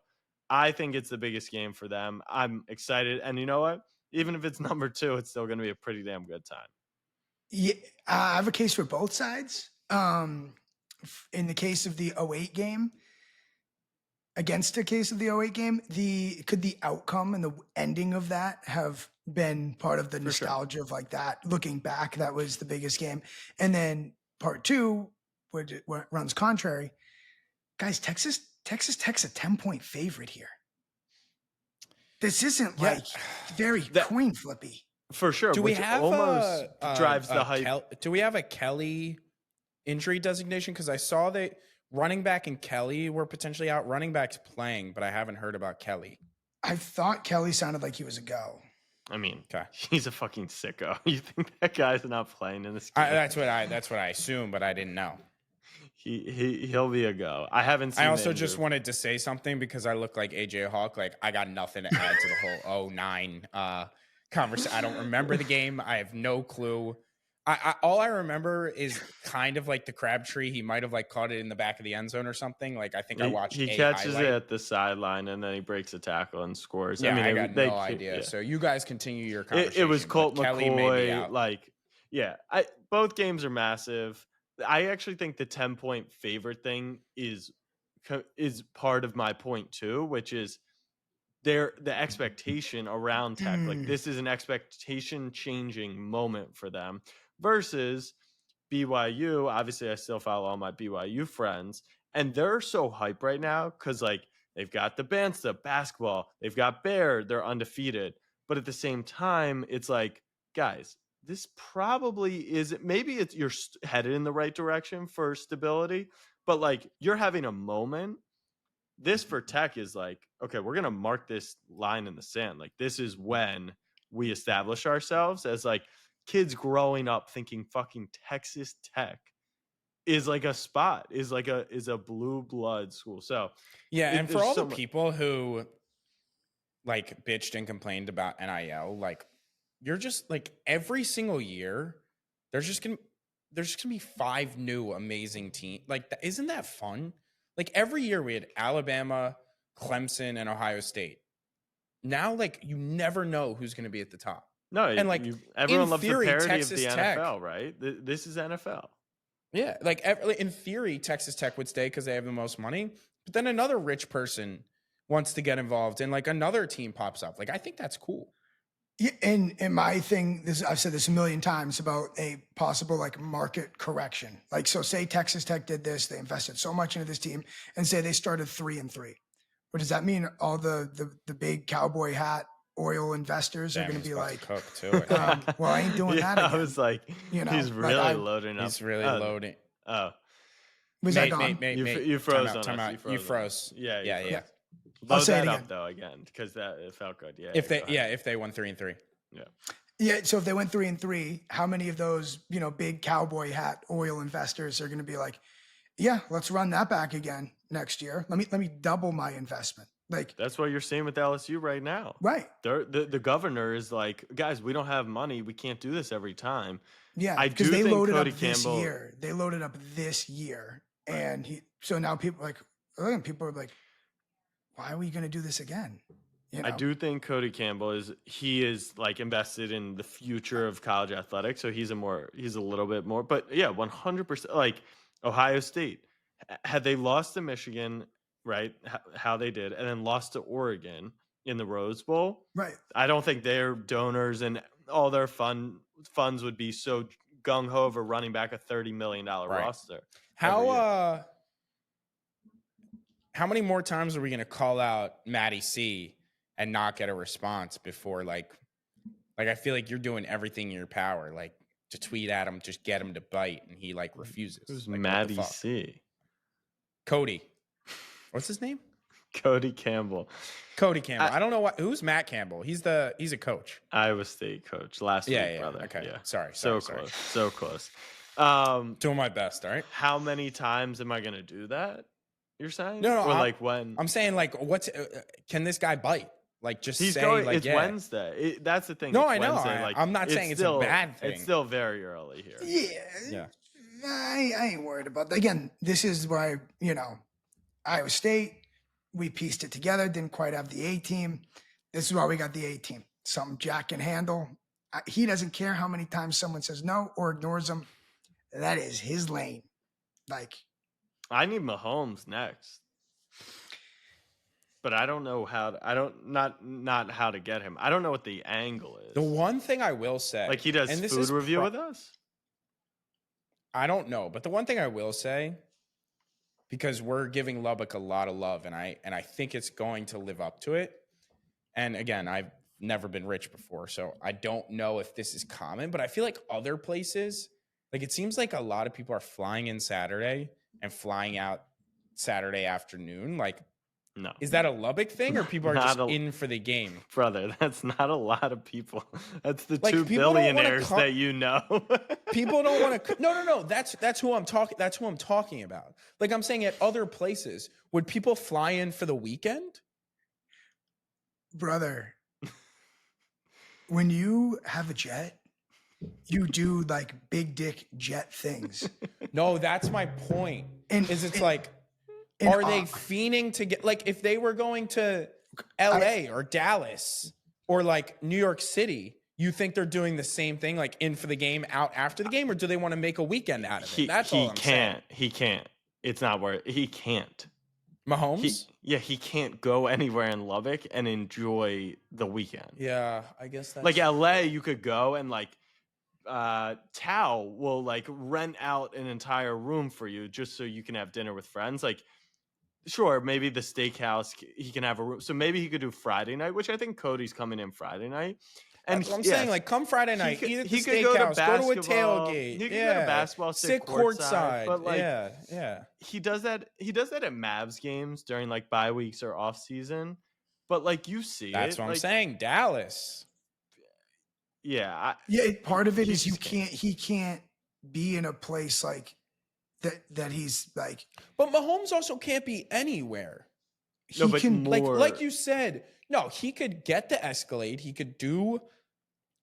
C: I think it's the biggest game for them. I'm excited. And you know what? Even if it's number 2, it's still going to be a pretty damn good time.
A: Yeah, I have a case for both sides. In the case of the 08 game, against the case of the 08 game, could the outcome and the ending of that have been part of the
C: For sure.
A: nostalgia of like that? Looking back, that was the biggest game. And then part two, where it runs contrary, guys, Texas Tech's a 10-point favorite here. This isn't like very coin flippy.
C: For sure.
B: Do we
C: which
B: have
C: almost drives the hype.
B: Do we have a Kelly injury designation? Because I saw that running back and Kelly were potentially out. Running back's playing, but I haven't heard about Kelly.
A: I thought Kelly sounded like he was a go.
C: I mean,
B: okay,
C: he's a fucking sicko. You think that guy's not playing in this game?
B: That's what I assume, but I didn't know.
C: He'll be a go. I haven't seen.
B: I also just wanted to say something because I look like AJ Hawk. Like, I got nothing to add to the whole 09 conversation. I don't remember the game. I have no clue. All I remember is kind of like the Crabtree. He might have like caught it in the back of the end zone or something. Like, I think I watched.
C: He catches it at the sideline and then he breaks a tackle and scores.
B: Yeah,
C: I
B: got no idea. Yeah. So you guys continue your conversation.
C: It was Colt McCoy.
B: Like,
C: yeah, both games are massive. I actually think the 10-point favorite thing is part of my point too, which is the expectation around Tech. Like, this is an expectation changing moment for them versus BYU. Obviously, I still follow all my BYU friends, and they're so hype right now because like they've got the Bansta basketball, they've got Bear, they're undefeated. But at the same time, it's like, guys, this probably is, maybe you're headed in the right direction for stability, but like you're having a moment. This for Tech is like, okay, we're going to mark this line in the sand. Like, this is when we establish ourselves as like kids growing up thinking fucking Texas Tech is like a spot, is a blue blood school. So
B: yeah. And for all the people who like bitched and complained about NIL, like, you're just like, every single year there's just gonna be 5 new amazing teams. Like, isn't that fun? Like, every year we had Alabama, Clemson, and Ohio State. Now, like, you never know who's going to be at the top.
C: No,
B: and like
C: everyone loves the parody of the NFL, right? This is NFL.
B: Yeah, like in theory, Texas Tech would stay because they have the most money. But then another rich person wants to get involved, and like another team pops up. Like, I think that's cool.
A: Yeah, and my thing, I've said this a million times about a possible like market correction. Like, so say Texas Tech did this, they invested so much into this team, and say they started 3-3. What does that mean? All the big cowboy hat oil investors are going to be like,
B: cook too,
A: well, I ain't doing that again.
C: I was like, he's really loading up.
B: He's really loading.
C: Oh,
A: was that gone?
C: You froze on us.
B: You froze.
C: Yeah.
A: I'll say it
C: again.
A: Up
C: though again because it felt good. Yeah.
B: If they won 3-3.
A: Yeah. So if they went 3-3, how many of those big cowboy hat oil investors are going to be like, yeah, let's run that back again next year. Let me double my investment. Like,
C: that's what you're seeing with LSU right now.
A: Right.
C: The governor is like, guys, we don't have money. We can't do this every time.
A: Yeah, because they loaded up this year. They loaded up this year, and so now people are like, why are we going to do this again?
C: I do think Cody Campbell is like invested in the future of college athletics. So he's a little bit more, but yeah, 100%. Like Ohio State, had they lost to Michigan, right? How they did, and then lost to Oregon in the Rose Bowl,
A: right?
C: I don't think their donors and all their funds would be so gung ho over running back a $30 million
B: Right.
C: roster. every year.
B: How many more times are we going to call out Matty C and not get a response before like I feel like you're doing everything in your power, like to tweet at him, just get him to bite, and he like refuses.
C: Who's
B: like,
C: Matty C?
B: Cody. What's his name?
C: Cody Campbell.
B: Cody Campbell. I don't know who's Matt Campbell. He's a coach.
C: Iowa State coach last week, brother.
B: Okay.
C: Yeah.
B: Sorry.
C: So close.
B: Doing my best. All right.
C: How many times am I going to do that? You're saying?
B: No.
C: Or like when?
B: I'm saying like, can this guy bite? Like just
C: He's
B: say
C: going.
B: like
C: It's
B: yeah.
C: Wednesday. That's the thing.
B: No,
C: it's
B: I know.
C: Wednesday.
B: I'm not saying it's a bad thing.
C: It's still very early here.
A: Yeah. I ain't worried about that. Again, this is why, Iowa State, we pieced it together, didn't quite have the A team. This is why we got the A team. Something Jack can handle. He doesn't care how many times someone says no or ignores him. That is his lane. Like,
C: I need Mahomes next. But I don't know how to, not how to get him. I don't know what the angle is.
B: The one thing I will say,
C: like he does food review with us?
B: I don't know, but the one thing I will say, because we're giving Lubbock a lot of love, and I think it's going to live up to it. And again, I've never been rich before, so I don't know if this is common, but I feel like other places, like it seems like a lot of people are flying in Saturday and flying out Saturday afternoon. Like,
C: no.
B: Is that a Lubbock thing, or people are just in for the game?
C: Brother, that's not a lot of people. That's the
B: like,
C: 2 billionaires that you know.
B: People don't want to. No. That's who I'm talking. That's who I'm talking about. Like I'm saying, at other places, would people fly in for the weekend?
A: Brother, when you have a jet, you do like big dick jet things.
B: No, that's my point.
A: And
B: are they fiending to get, like, if they were going to LA or Dallas or like New York City, you think they're doing the same thing, like in for the game, out after the game, or do they want to make a weekend out of it? That's all I'm saying.
C: He can't. It's not worth. He can't.
B: Mahomes?
C: He can't go anywhere in Lubbock and enjoy the weekend.
B: Yeah, I guess that's
C: like LA. You could go and like Tao will like rent out an entire room for you just so you can have dinner with friends. Like, sure, maybe the steakhouse he can have a room. So maybe he could do Friday night, which I think Cody's coming in Friday night. And
B: that's what I'm saying, like, come Friday night, eat at the
C: could go to
B: steakhouse, go to a tailgate.
C: He could go to basketball, sit courtside. But like, he does that. He does that at Mavs games during like bye weeks or off season. But like you see,
B: that's what I'm saying. Dallas.
C: Yeah.
A: Part of it is he can't be in a place like that he's like.
B: But Mahomes also can't be anywhere.
C: He can
B: like you said. No, he could get the Escalade. He could do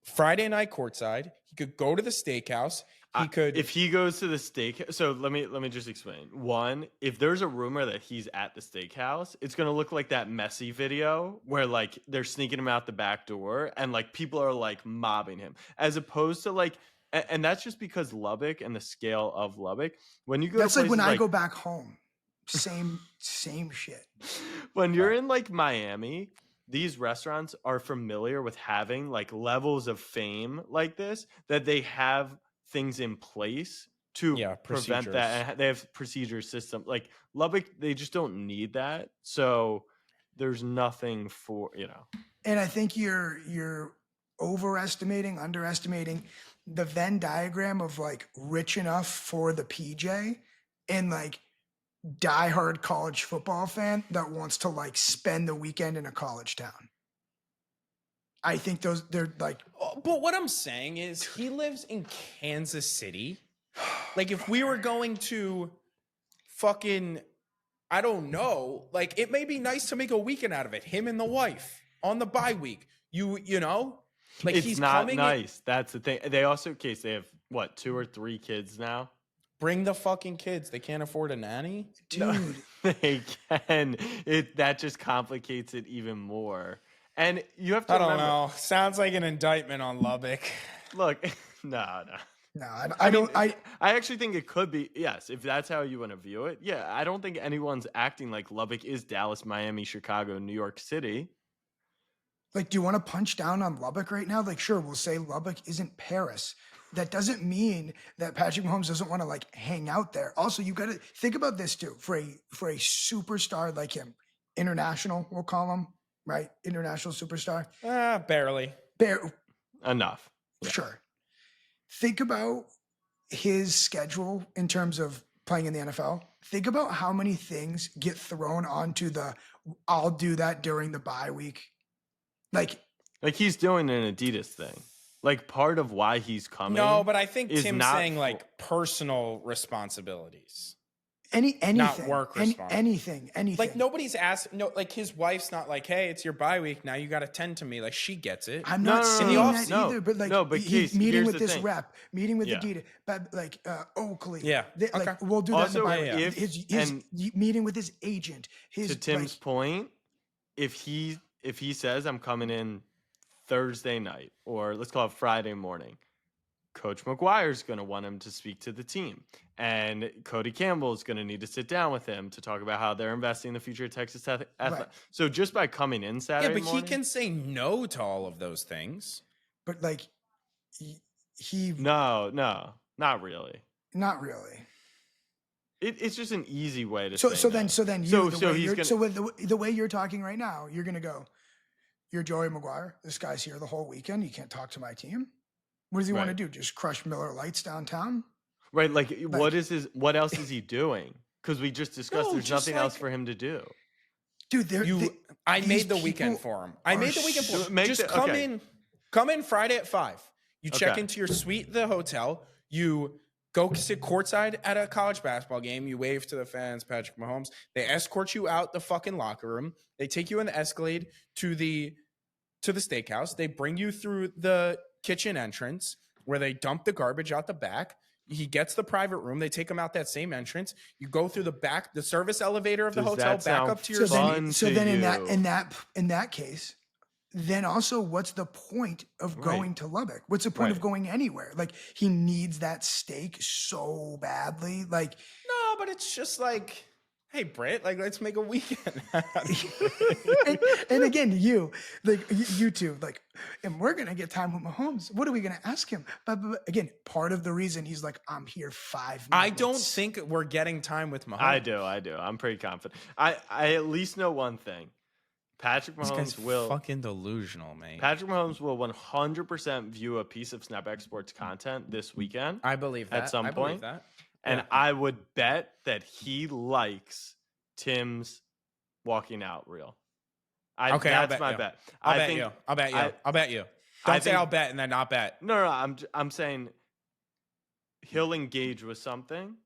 B: Friday night courtside. He could go to the steakhouse. He could,
C: if he goes to the steak. So let me just explain. One, if there's a rumor that he's at the steakhouse, it's gonna look like that Messi video where like they're sneaking him out the back door and like people are like mobbing him, as opposed to like, and that's just because Lubbock and the scale of Lubbock. When you go,
A: that's like when I go back home. Same shit.
C: When you're in like Miami, these restaurants are familiar with having like levels of fame like this, that they have things in place to prevent that. And they have procedure system. Like Lubbock, they just don't need that. So there's nothing for,
A: And I think you're underestimating the Venn diagram of like rich enough for the PJ and like diehard college football fan that wants to like spend the weekend in a college town. I think they're like.
B: But what I'm saying is, he lives in Kansas City. Like, if we were going to fucking, I don't know, like, it may be nice to make a weekend out of it. Him and the wife on the bye week. You know, like,
C: it's
B: he's
C: not
B: coming
C: nice. That's the thing. They also, they have what, 2 or 3 kids now.
B: Bring the fucking kids. They can't afford a nanny,
A: dude.
C: No, they can. That just complicates it even more. And you have to.
B: I don't know. Sounds like an indictment on Lubbock.
C: Look, no.
A: I
C: actually think it could be. Yes, if that's how you want to view it. Yeah, I don't think anyone's acting like Lubbock is Dallas, Miami, Chicago, New York City.
A: Like, do you want to punch down on Lubbock right now? Like, sure, we'll say Lubbock isn't Paris, that doesn't mean that Patrick Mahomes doesn't want to like hang out there. Also, you got to think about this too. For a superstar like him, international, we'll call him, right? International superstar.
B: Barely.
C: Enough. Yeah.
A: Sure. Think about his schedule in terms of playing in the NFL. Think about how many things get thrown onto the I'll do that during the bye week. Like
C: he's doing an Adidas thing. Like part of why he's coming.
B: No, but I think
C: is
B: Tim's
C: not
B: saying like personal responsibilities.
A: anything,
B: Not work
A: anything.
B: Like nobody's asked. No, like his wife's not like, hey, it's your bye week now. You got to tend to me. Like she gets it.
A: I'm not saying that
C: no,
A: either. But like,
C: no, but
A: he's
C: Case,
A: meeting
C: here's
A: with
C: the
A: this
C: thing.
A: rep, meeting with
C: Yeah.
A: Adidas, but like Oakley.
B: Yeah.
A: Like
B: Okay.
A: we'll do that in the
C: Also,
A: bye
B: yeah,
A: week.
B: yeah.
A: His meeting with his agent. His
C: To Tim's
A: like,
C: point, if he says I'm coming in Thursday night, or let's call it Friday morning, Coach McGuire's going to want him to speak to the team, and Cody Campbell is going to need to sit down with him to talk about how they're investing in the future of Texas Tech.
A: Right.
C: So just by coming in Saturday
B: Yeah, but
C: morning,
B: he can say no to all of those things.
A: but like he
C: No, not really.
A: not really.
C: It's just an easy way to
A: So
C: say
A: then
C: no.
A: the way you're talking right now, you're gonna go, you're Joey McGuire. This guy's here the whole weekend. You can't talk to my team. What does he want to
C: Right.
A: do? Just crush Miller Lights downtown?
C: Right, like what else is he doing? Because we just discussed
B: No,
C: there's
B: just
C: nothing else
B: like-
C: for him to do.
A: Dude,
B: I
A: these
B: made the weekend
A: people
B: for him. I
A: are
B: made the weekend for
C: so-
B: him.
C: make
B: Just
C: the-
B: come
C: okay.
B: in. Come in Friday at 5. You check
C: Okay.
B: into your suite, at the hotel. You go sit courtside at a college basketball game. You wave to the fans, Patrick Mahomes. They escort you out the fucking locker room. They take you in the Escalade to the steakhouse. They bring you through the kitchen entrance where they dump the garbage out the back. He gets the private room. They take him out that same entrance. You go through the service elevator of the
C: Does
B: hotel
C: that
B: back
C: sound
B: up to your
C: fun?
B: suite.
A: so then in
C: you.
A: that case, then also what's the point of
C: Right.
A: going to Lubbock? What's the point of
C: Right.
A: going anywhere? Like he needs that steak so badly. Like
B: No, but it's just like, hey, Britt, like let's make a weekend.
A: and again, you two, like, and we're gonna get time with Mahomes. What are we gonna ask him? But again, part of the reason he's like, I'm here 5 minutes.
B: I don't think we're getting time with Mahomes.
C: I do. I'm pretty confident. I at least know one thing. Patrick
B: This guy's
C: Mahomes will
B: fucking delusional, man.
C: Patrick Mahomes will 100% view a piece of Snapback Sports content this weekend.
B: I believe that.
C: At some
B: I believe
C: point.
B: that.
C: And
B: Yeah.
C: I would bet that he likes Tim's walking out reel.
B: Okay, I'll
C: that's
B: bet
C: my
B: you.
C: bet.
B: I'll
C: I
B: bet
C: think,
B: you. I'll bet you.
C: I-
B: I'll bet you.
C: I
B: Don't say
C: think-
B: I'll bet and then not bet.
C: No, I'm saying he'll engage with something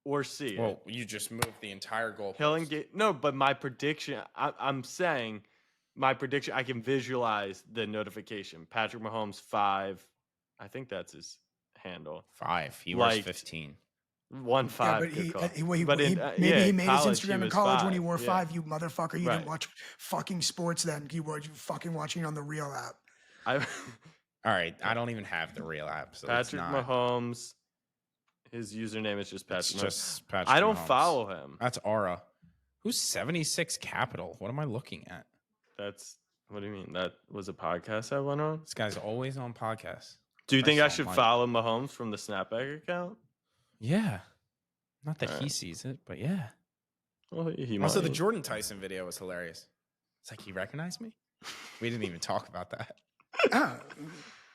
C: or see it.
B: Well, you just moved the entire goalpost.
C: He'll engage. No, but my prediction. I'm saying my prediction. I can visualize the notification. Patrick Mahomes 5. I think that's his handle.
B: 5. He was
C: Like,
B: 15.
C: 1-5.
A: Yeah, but
C: good call.
A: he
C: But in,
A: maybe
C: yeah,
A: he made
C: college,
A: his Instagram in
C: was
A: college when he
C: 5,
A: wore
C: yeah.
A: 5. You motherfucker! You
C: Right.
A: didn't watch fucking sports then. You were fucking watching on the real app.
C: I,
B: All right. I don't even have the real app. So
C: Patrick
B: it's not.
C: Mahomes. His username is just
B: It's
C: Patrick Mahomes.
B: just Patrick
C: I don't
B: Mahomes.
C: follow him.
B: That's Aura. Who's 76 Capital? What am I looking at?
C: That's what do you mean? That was a podcast I went on.
B: This guy's always on podcasts.
C: Do you think I should
B: Mike.
C: follow Mahomes from the Snapback account?
B: Yeah. Not that he
C: Alright.
B: sees it, but yeah.
C: Well, he
B: Also, the
C: might.
B: Jordan Tyson video was hilarious. It's like he recognized me. We didn't even talk about that.
A: Ah,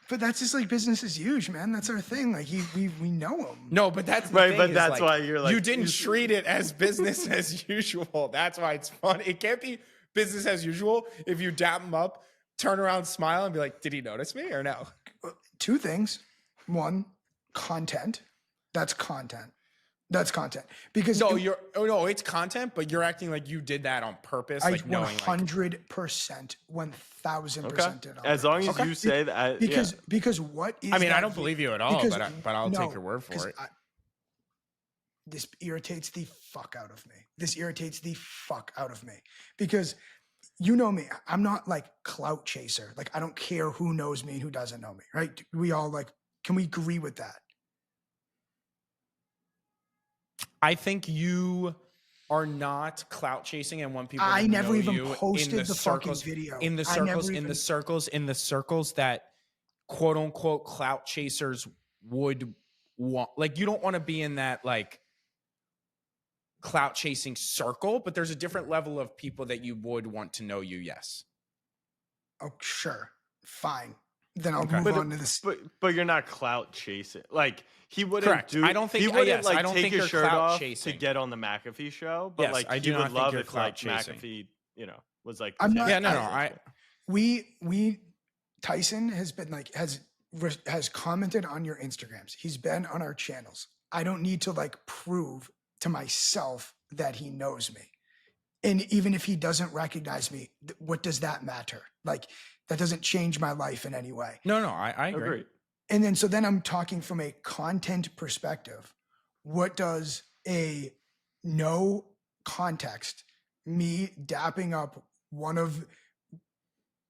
A: but that's just like business as usual, man. That's our thing. Like we know him.
B: No, but that's the
C: Right,
B: thing
C: but
B: is,
C: that's
B: like,
C: why you're like
B: you didn't treat it as business as usual. That's why it's fun. It can't be business as usual if you dap him up, turn around, smile, and be like, "Did he notice me or no?"
A: 2 things. 1, content. That's content. That's content. Because
B: No, it's content, but you're acting like you did that on purpose,
A: I
B: like knowing. Like,
A: 100%, 1000% did. on
C: As long as
A: purpose.
C: you say that,
A: Because what is?
B: I mean, I
A: that
B: don't
A: vi-
B: believe you at all,
A: because-
B: but I'll
A: no,
B: take your word
A: 'cause
B: for it.
A: This irritates the fuck out of me. This irritates the fuck out of me because you know me. I'm not like clout chaser. Like I don't care who knows me and who doesn't know me. Right? We all like. Can we agree with that?
B: I think you are not clout chasing and want people.
A: I
B: to
A: never
B: know
A: even
B: you
A: posted
B: in
A: the fucking
B: circles,
A: video.
B: in the
A: I never
B: circles, in
A: even-
B: the circles that quote unquote clout chasers would want, like, you don't want to be in that like clout chasing circle, but there's a different level of people that you would want to know you. Yes.
A: Oh, sure. Fine. Then I'll
B: Okay.
A: move on to this.
C: But you're not clout chasing. Like he wouldn't
B: Correct.
C: do.
B: I don't think-
C: he wouldn't
B: yes,
C: like
B: I don't
C: take
B: think
C: his
B: you're
C: shirt
B: clout
C: off
B: chasing.
C: to get on the McAfee show. But
B: Yes,
C: like
B: I
C: he
B: do not
C: would
B: think
C: love
B: you're
C: if
B: clout
C: like
B: chasing.
C: McAfee, was like.
A: I'm not-
B: Yeah, no,
A: I- we Tyson has been like has commented on your Instagrams. He's been on our channels. I don't need to like prove to myself that he knows me. And even if he doesn't recognize me, what does that matter? Like that doesn't change my life in any way.
B: No, I agree.
C: Agreed.
A: And then so then I'm talking from a content perspective. What does a no context, me dapping up one of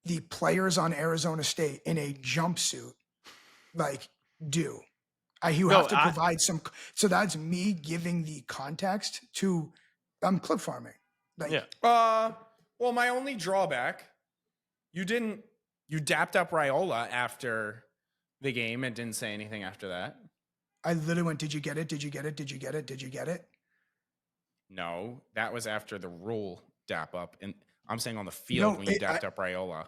A: the players on Arizona State in a jumpsuit like do? You have to provide some, so that's me giving the context to clip farming. Like,
C: Yeah.
B: Well, my only drawback, you dapped up Raiola after the game and didn't say anything after that.
A: I literally went, did you get it? Did you get it? Did you get it? Did you get it?
B: No, that was after the rule dap up. And I'm saying on the field when you dapped up Raiola.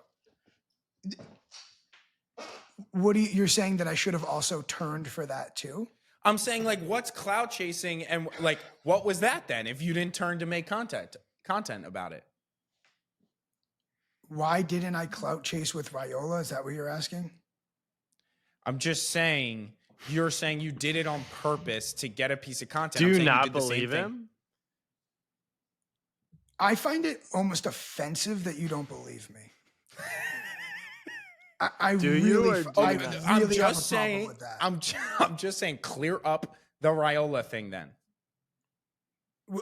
A: What you're saying that I should have also turned for that too?
B: I'm saying like, what's cloud chasing and like, what was that then? If you didn't turn to make content about it?
A: Why didn't I clout chase with Raiola? Is that what you're asking?
B: I'm just saying, you're saying you did it on purpose to get a piece of content.
C: Do you
B: did
C: not
B: the same
C: believe
B: thing.
C: him?
A: I find it almost offensive that you don't believe me. I
C: Do
A: really,
C: you or do
A: I
C: you not?
A: really
B: I'm
A: have a
B: just
A: problem
B: saying.
A: with that.
B: I'm just saying, clear up the Raiola thing. Then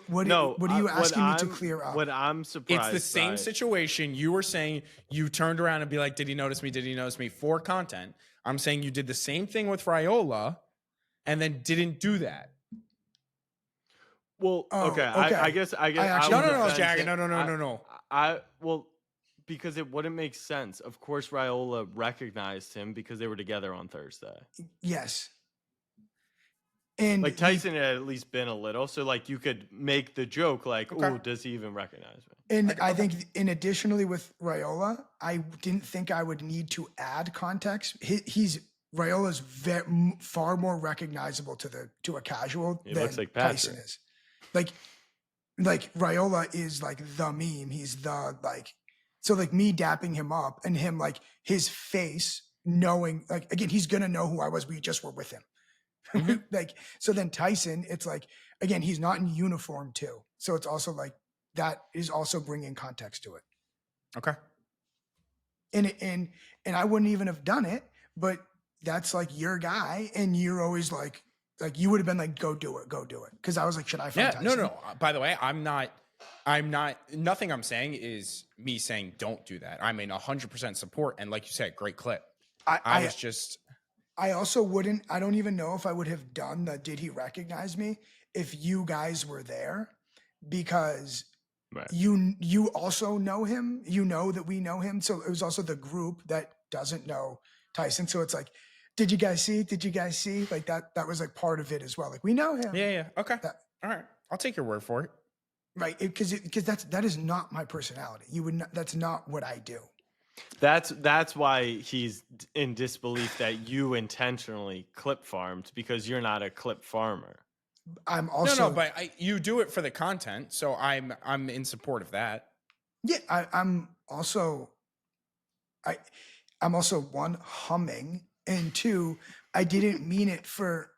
A: What are you asking me to clear up?
C: What I'm surprised.
B: it's the same
C: by-
B: situation. You were saying you turned around and be like, "Did he notice me? Did he notice me?" For content. I'm saying you did the same thing with Raiola, and then didn't do that.
C: Well,
A: Oh,
C: okay.
A: okay.
C: I guess.
A: actually-
B: No,
A: would
B: Jack. No.
C: Well, because it wouldn't make sense. Of course, Raiola recognized him because they were together on Thursday.
A: Yes. And
C: Like Tyson had at least been a little, so like you could make the joke, like,
B: Okay.
C: "Oh, does he even recognize me?"
A: And I think, in additionally with Raiola, I didn't think I would need to add context. Raiola's far more recognizable to a casual
C: He
A: than
C: looks like
A: Tyson
C: Patrick.
A: is. Like Raiola is like the meme. He's the like, so like me dapping him up and him like his face knowing, like, again, he's gonna know who I was. We just were with him.
B: Mhm.
A: Like, so then Tyson, it's like, again, he's not in uniform too. So it's also like, that is also bringing context to it.
B: Okay.
A: And I wouldn't even have done it, but that's like your guy. And you're always like you would have been like, go do it. Cause I was like, should I fight Tyson?
B: No. By the way, I'm not, nothing I'm saying is me saying don't do that. I'm in 100% support. And like you said, great clip. I was just,
A: I also wouldn't, I don't even know if I would have done the, did he recognize me if you guys were there? Because
C: Right.
A: you also know him, you know that we know him. So it was also the group that doesn't know Tyson. So it's like, did you guys see? Like that was like part of it as well. Like we know him.
B: yeah. Okay.
A: That-
B: All right. I'll take your word for it.
A: Right. Because that is not my personality. That's not what I do.
C: That's why he's in disbelief that you intentionally clip farmed because you're not a clip farmer.
A: I'm also
B: No, but you do it for the content. So I'm in support of that.
A: yeah, I'm also one, humming, and two, I didn't mean it for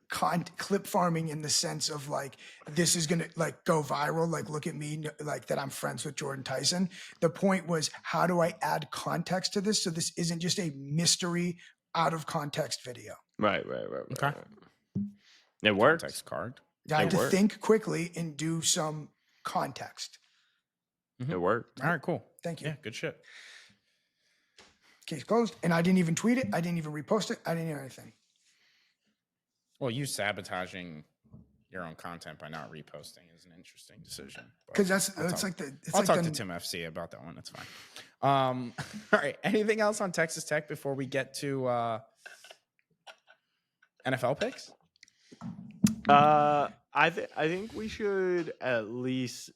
A: clip farming in the sense of like, this is gonna like go viral, like look at me, like that I'm friends with Jordan Tyson. The point was, how do I add context to this so this isn't just a mystery out of context video?
C: Right.
B: Okay.
C: Right. It works.
B: Context card.
A: I had
C: It
A: to
C: worked.
A: think quickly and do some context.
C: It worked.
B: All right, cool.
A: Thank you.
B: Yeah, good shit.
A: Case closed. And I didn't even tweet it. I didn't even repost it. I didn't do anything.
B: Well, you sabotaging your own content by not reposting is an interesting decision. but
A: Because
B: I'll
A: it's
B: talk-
A: like the. It's
B: I'll
A: like
B: talk
A: the,
B: to Tim FC about that one. That's fine. All right. Anything else on Texas Tech before we get to NFL picks?
C: I think we should at least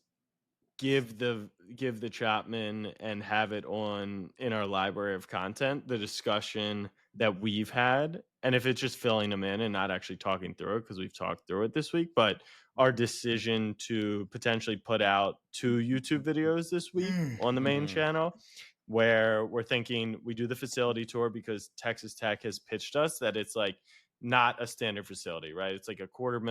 C: give the Chapman and have it on in our library of content the discussion that we've had, and if it's just filling them in and not actually talking through it because we've talked through it this week, but our decision to potentially put out 2 YouTube videos this week on the main channel, where we're thinking we do the facility tour because Texas Tech has pitched us that it's like not a standard facility, right? It's like a $250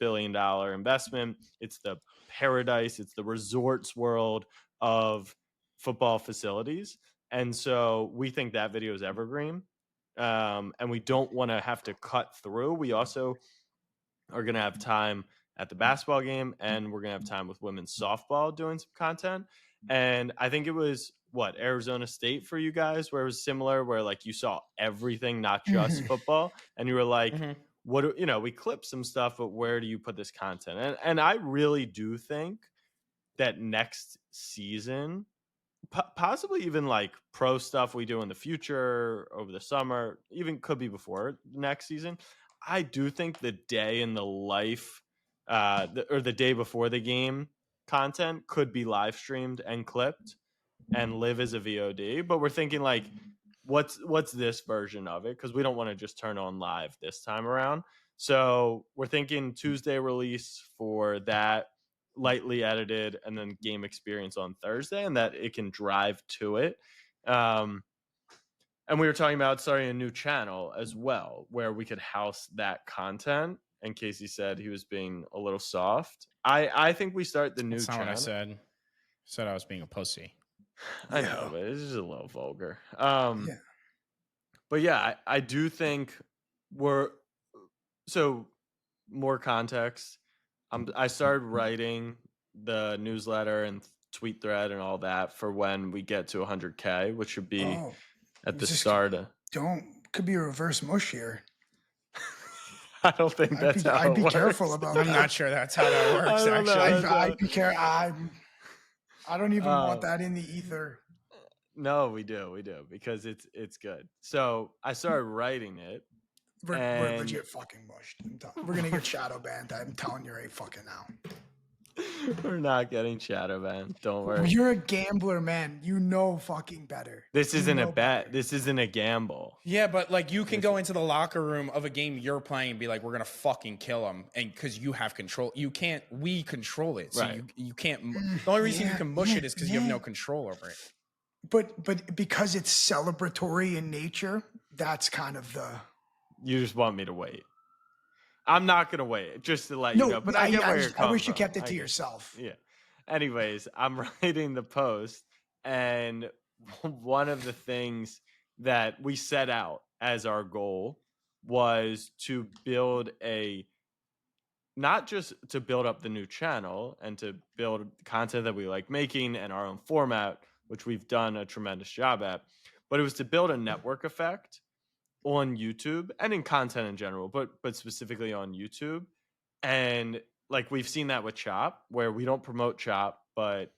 C: million investment. It's the paradise, it's the resorts world of football facilities. And so we think that video is evergreen. And we don't want to have to cut through. We also are going to have time at the basketball game, and we're going to have time with women's softball doing some content. And I think it was Arizona State for you guys, where it was similar, where like you saw everything, not just football, and you were like, we clipped some stuff, but where do you put this content? And I really do think that next season, possibly even like pro stuff we do in the future over the summer, even could be before next season, I do think the day in the life or the day before the game content could be live streamed and clipped and live as a VOD. But we're thinking like, what's this version of it? Because we don't want to just turn on live this time around. So we're thinking Tuesday release for that, lightly edited, and then game experience on Thursday, and that it can drive to it. And we were talking about starting a new channel as well, where we could house that content. And Casey said he was being a little soft. I think we start the new
B: That's not
C: channel.
B: what I said. I said I was being a pussy.
C: I know, but it's just a little vulgar. But yeah, I do think so more context. I started writing the newsletter and tweet thread and all that for when we get to 100K, which should be at the start.
A: Could be a reverse mush here.
C: I don't think that's how
A: I'd
C: it
A: be
C: works.
A: careful about
B: I'm
A: that.
B: not sure that's how that works, actually.
A: I'd be careful. I don't even want that in the ether.
C: No, we do because it's good. So I started writing it.
A: We're legit fucking mushed. We're gonna get shadow banned. I'm telling you right fucking now.
C: We're not getting shadow banned. Don't worry.
A: You're a gambler, man. You know fucking better.
C: This isn't a bet. This isn't a gamble.
B: Yeah, but like you can go into the locker room of a game you're playing and be like, we're going to fucking kill them. And because you have control, you can't, we control it. So
C: Right.
B: you can't, the only reason you can mush it is because you have no control over it.
A: But because it's celebratory in nature, that's kind of the.
C: You just want me to wait. I'm not going to wait just to let you know. But I get where you're coming from.
A: I wish you kept it to yourself.
C: Yeah. Anyways, I'm writing the post, and one of the things that we set out as our goal was to build not just to build up the new channel and to build content that we like making and our own format, which we've done a tremendous job at, but it was to build a network effect on YouTube and in content in general, but specifically on YouTube. And like we've seen that with Chop, where we don't promote Chop, but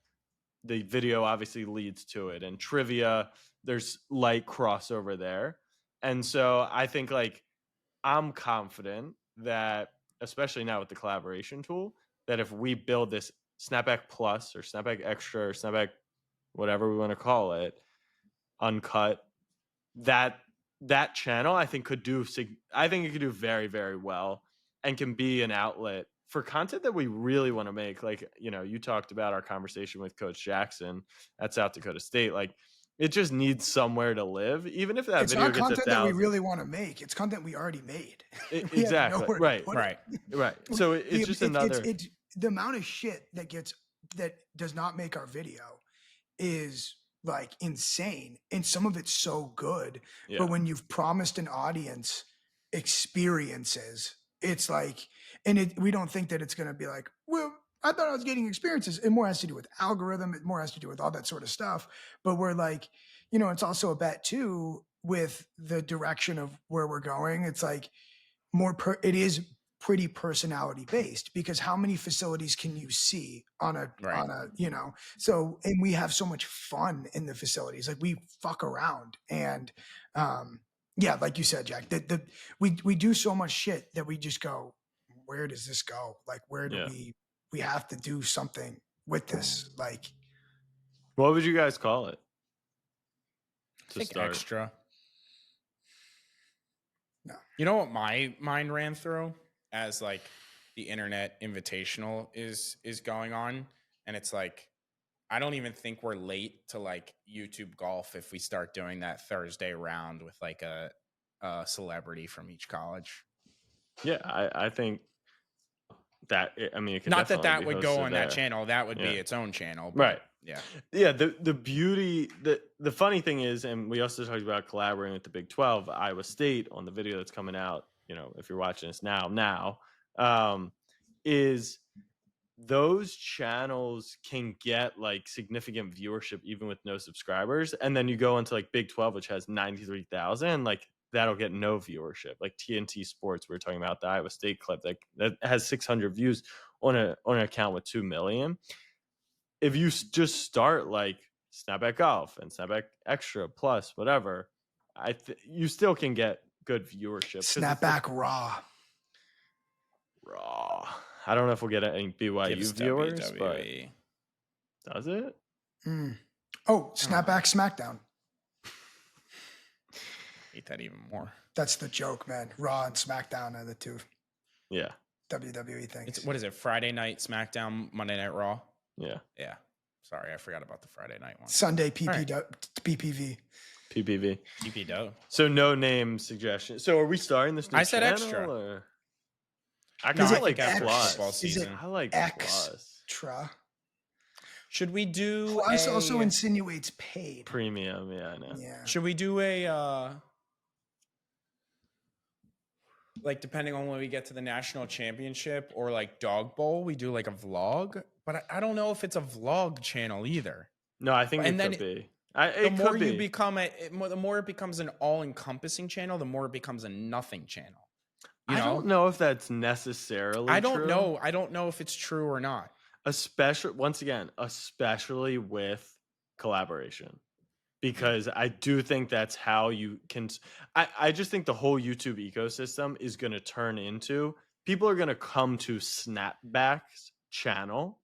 C: the video obviously leads to it. And trivia, there's light crossover there. And so I think like I'm confident that, especially now with the collaboration tool, that if we build this Snapback Plus or Snapback Extra or Snapback, whatever we want to call it, uncut, that channel I think it could do very, very well and can be an outlet for content that we really want to make. Like, you talked about our conversation with Coach Jackson at South Dakota State. Like, it just needs somewhere to live, even if that
A: it's
C: video
A: not
C: gets
A: content that we really want to make. It's content we already made.
C: Exactly. Right. So it's just another.
A: The amount of shit that does not make our video is like insane, and some of it's so good. Yeah. But when you've promised an audience experiences, it's like, and we don't think that it's going to be like, well, I thought I was getting experiences. It more has to do with algorithm. It more has to do with all that sort of stuff. But we're like, it's also a bet too with the direction of where we're going. It's like it is pretty personality based, because how many facilities can you see on a so, and we have so much fun in the facilities. Like, we fuck around, and Yeah, like you said, Jack, we do so much shit that we just go, where does this go? Like, where do we have to do something with this? Like,
C: What would you guys call it
B: I
C: to
B: think
C: start?
B: extra.
A: no.
B: You know what my mind ran through as like the internet invitational is going on, and it's like I don't even think we're late to like YouTube golf if we start doing that Thursday round with like a celebrity from each college.
C: Yeah, I think that I mean it could
B: Not
C: definitely
B: that
C: be
B: would go
C: hosted
B: on
C: there.
B: that channel. That would be
C: Yeah.
B: its own channel. But
C: Right.
B: yeah.
C: Yeah, the beauty, the funny thing is, and we also talked about collaborating with the Big 12, Iowa State on the video that's coming out, you know, if you're watching this now, is those channels can get like significant viewership even with no subscribers. And then you go into like Big 12, which has 93,000, like that'll get no viewership. Like TNT Sports, we were talking about the Iowa State clip, like that has 600 views on an account with 2 million. If you just start like Snapback Golf and Snapback Extra Plus, whatever, you still can get good viewership.
A: Snapback Raw.
C: Raw. I don't know if we'll get any BYU viewers, but
B: WWE.
C: does it?
A: Oh, Snapback SmackDown.
B: Hate that even more.
A: That's the joke, man. Raw and SmackDown are the two WWE things.
B: It's what is it? Friday night SmackDown, Monday Night Raw.
C: Yeah.
B: Yeah. Sorry, I forgot about the Friday night one.
A: Sunday
B: Right.
A: PPV.
C: PPV.
B: TPW.
C: So no name suggestion. So are we starting this new
B: I said
C: channel,
B: extra.
C: or? I
B: No,
C: kind
B: I
C: of like
B: think after
C: plus.
B: football season.
C: I like plus.
A: Extra.
B: Should we do
A: Plus also insinuates paid.
C: Premium, yeah, I know.
A: Yeah.
B: Should we do a like depending on when we get to the national championship or like Dog Bowl, we do like a vlog? But I don't know if it's a vlog channel either.
C: No, I think
B: And
C: it
B: then
C: could be.
B: The more you become the more it becomes an all-encompassing channel, the more it becomes a nothing channel.
C: I don't know if that's necessarily
B: I don't
C: true.
B: know. I don't know if it's true or not.
C: Especially with collaboration. Because I do think that's how you can. I just think the whole YouTube ecosystem is going to turn into people are going to come to Snapback's channel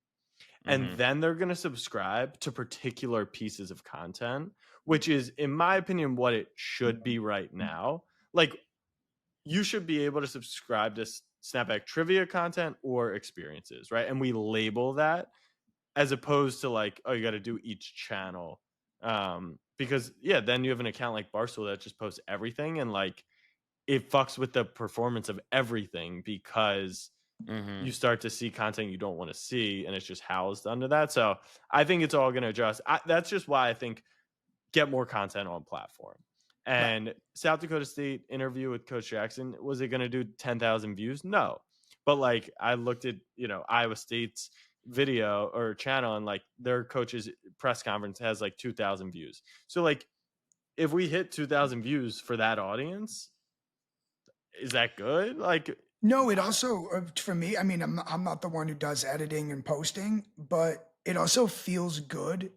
C: and then they're going to subscribe to particular pieces of content, which is, in my opinion, what it should be right now. Like, you should be able to subscribe to Snapback trivia content or experiences, right? And we label that as opposed to like, oh, you got to do each channel. Because then you have an account like Barstool that just posts everything, and like it fucks with the performance of everything because you start to see content you don't want to see, and it's just housed under that. So I think it's all going to adjust. That's just why I think get more content on platform. And South Dakota State interview with Coach Jackson, was it going to do 10,000 views? No. But like I looked at, Iowa State's video or channel, and like their coach's press conference has like 2,000 views. So like if we hit 2,000 views for that audience, is that good? Like,
A: no, it also, for me, I mean, I'm not the one who does editing and posting, but it also feels good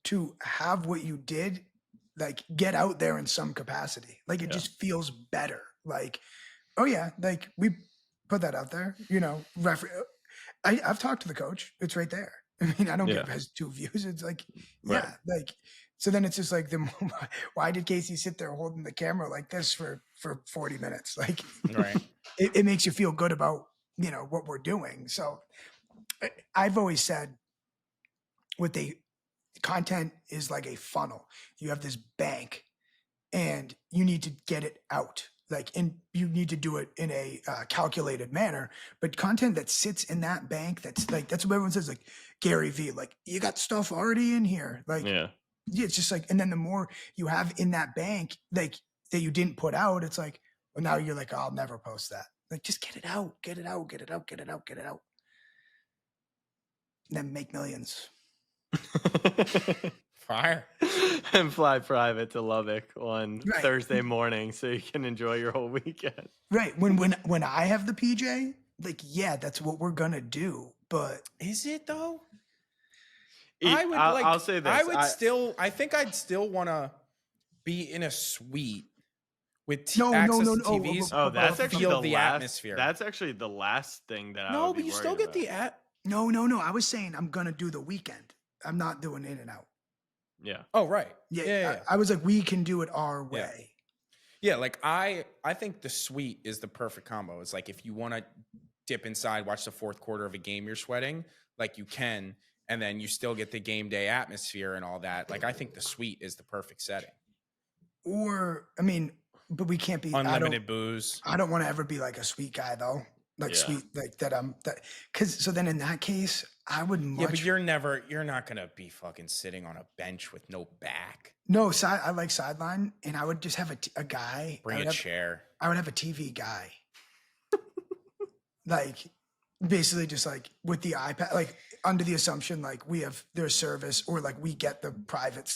A: to have what you did like get out there in some capacity. Like it just feels better. Like, oh yeah, like we put that out there, I've talked to the coach. It's right there. I mean, I don't care if it has 2 views. It's like, like, so then it's just like, why did Casey sit there holding the camera like this for 40 minutes? Like, it makes you feel good about, what we're doing. So I've always said content is like a funnel. You have this bank and you need to get it out. And you need to do it in a calculated manner, but content that sits in that bank, that's what everyone says, like Gary V, like you got stuff already in here. Like, it's just like, and then the more you have in that bank, like that you didn't put out, it's like, well, now you're like, oh, I'll never post that. Like, just get it out. And then make millions.
B: Fire.
C: And fly private to Lubbock on Thursday morning so you can enjoy your whole weekend.
A: Right. When I have the PJ, like, yeah, that's what we're gonna do. But
B: is it though?
C: I'll say this.
B: I think I'd still want to be in a suite with
A: No,
B: access to
A: oh,
B: TVs.
C: Oh,
A: about
C: that's actually
B: feel
C: the
B: the
C: last.
B: atmosphere.
C: That's actually the last thing that I
B: No,
C: would be
B: but you still
C: worried
B: get
C: about.
B: the at.
A: No. I was saying I'm gonna do the weekend. I'm not doing in and out.
C: Yeah.
B: Oh, right.
A: Yeah,
B: Yeah.
A: I was like, we can do it our
B: Yeah.
A: way.
B: Yeah, like I think the suite is the perfect combo. It's like if you want to dip inside, watch the fourth quarter of a game you're sweating, like you can, and then you still get the game day atmosphere and all that. Like I think the suite is the perfect setting.
A: Or I mean, but we can't be
B: Unlimited booze.
A: I don't want to ever be like a sweet guy though. Like
C: Yeah.
A: sweet, like that. Because so then in that case, I would much.
B: Yeah, but you're not gonna be fucking sitting on a bench with no back.
A: No, I like sideline, and I would just have a guy.
B: Bring a chair.
A: I would have a TV guy. Like basically just like with the iPad, like under the assumption like we have their service or like we get the private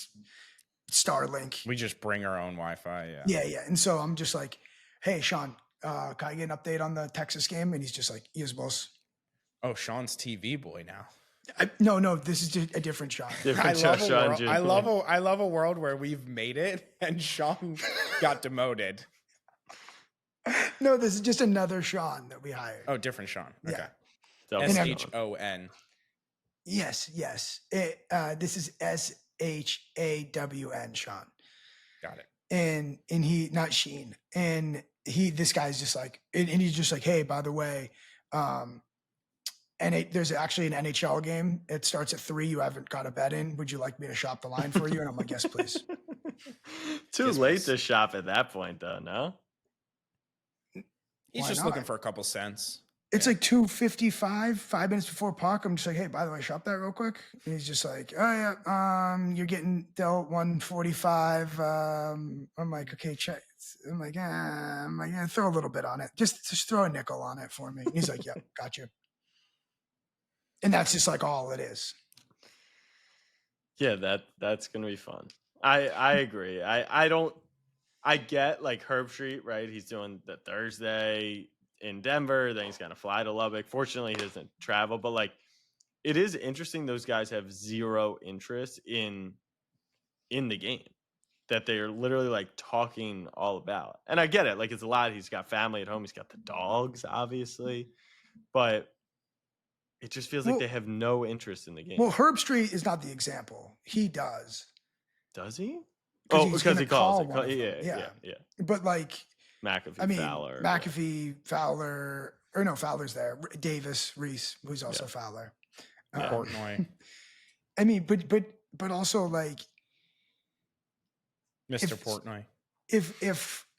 A: Starlink.
B: We just bring our own Wi-Fi.
A: Yeah. And so I'm just like, hey, Sean, can I get an update on the Texas game? And he's just like, yes, boss.
B: Oh, Sean's TV boy now.
A: No, this is a different Sean.
C: Different Sean.
B: I love a world where we've made it and Sean got demoted.
A: No, this is just another Sean that we hired.
B: Oh, different Sean. Okay.
C: Yeah.
B: SHON.
A: Yes. This is SHAWN, Sean.
B: Got it.
A: And he, not Sheen. And this guy's just like, and he's just like, hey, by the way, and there's actually an NHL game. It starts at 3:00. You haven't got a bet in. Would you like me to shop the line for you? And I'm like, yes, please.
C: Too late to shop at that point, though. No.
B: He's just looking for a couple cents.
A: It's like 2:55, 5 minutes before puck. I'm just like, hey, by the way, shop that real quick. And he's just like, oh yeah, you're getting dealt 145. I'm like, okay, check. I'm like, yeah, throw a little bit on it. Just throw a nickel on it for me. And he's like, yeah, got you. And that's just like all it is.
C: Yeah, that's gonna be fun. I agree. I get like Herb Street, right? He's doing the Thursday in Denver, then he's gonna fly to Lubbock. Fortunately, he doesn't travel, but like it is interesting those guys have zero interest in the game that they're literally like talking all about. And I get it, like it's a lot. He's got family at home, he's got the dogs, obviously, but it just feels like they have no interest in the game.
A: Well, Herb Street is not the example. He does.
C: Does he?
A: Oh,
C: because he calls it. Yeah.
A: But like
C: McAfee, Fowler.
A: McAfee, Fowler, or no, Fowler's there. Davis, Reese, who's also Fowler.
B: Portnoy.
A: I mean, but also like
B: Mr. Portnoy.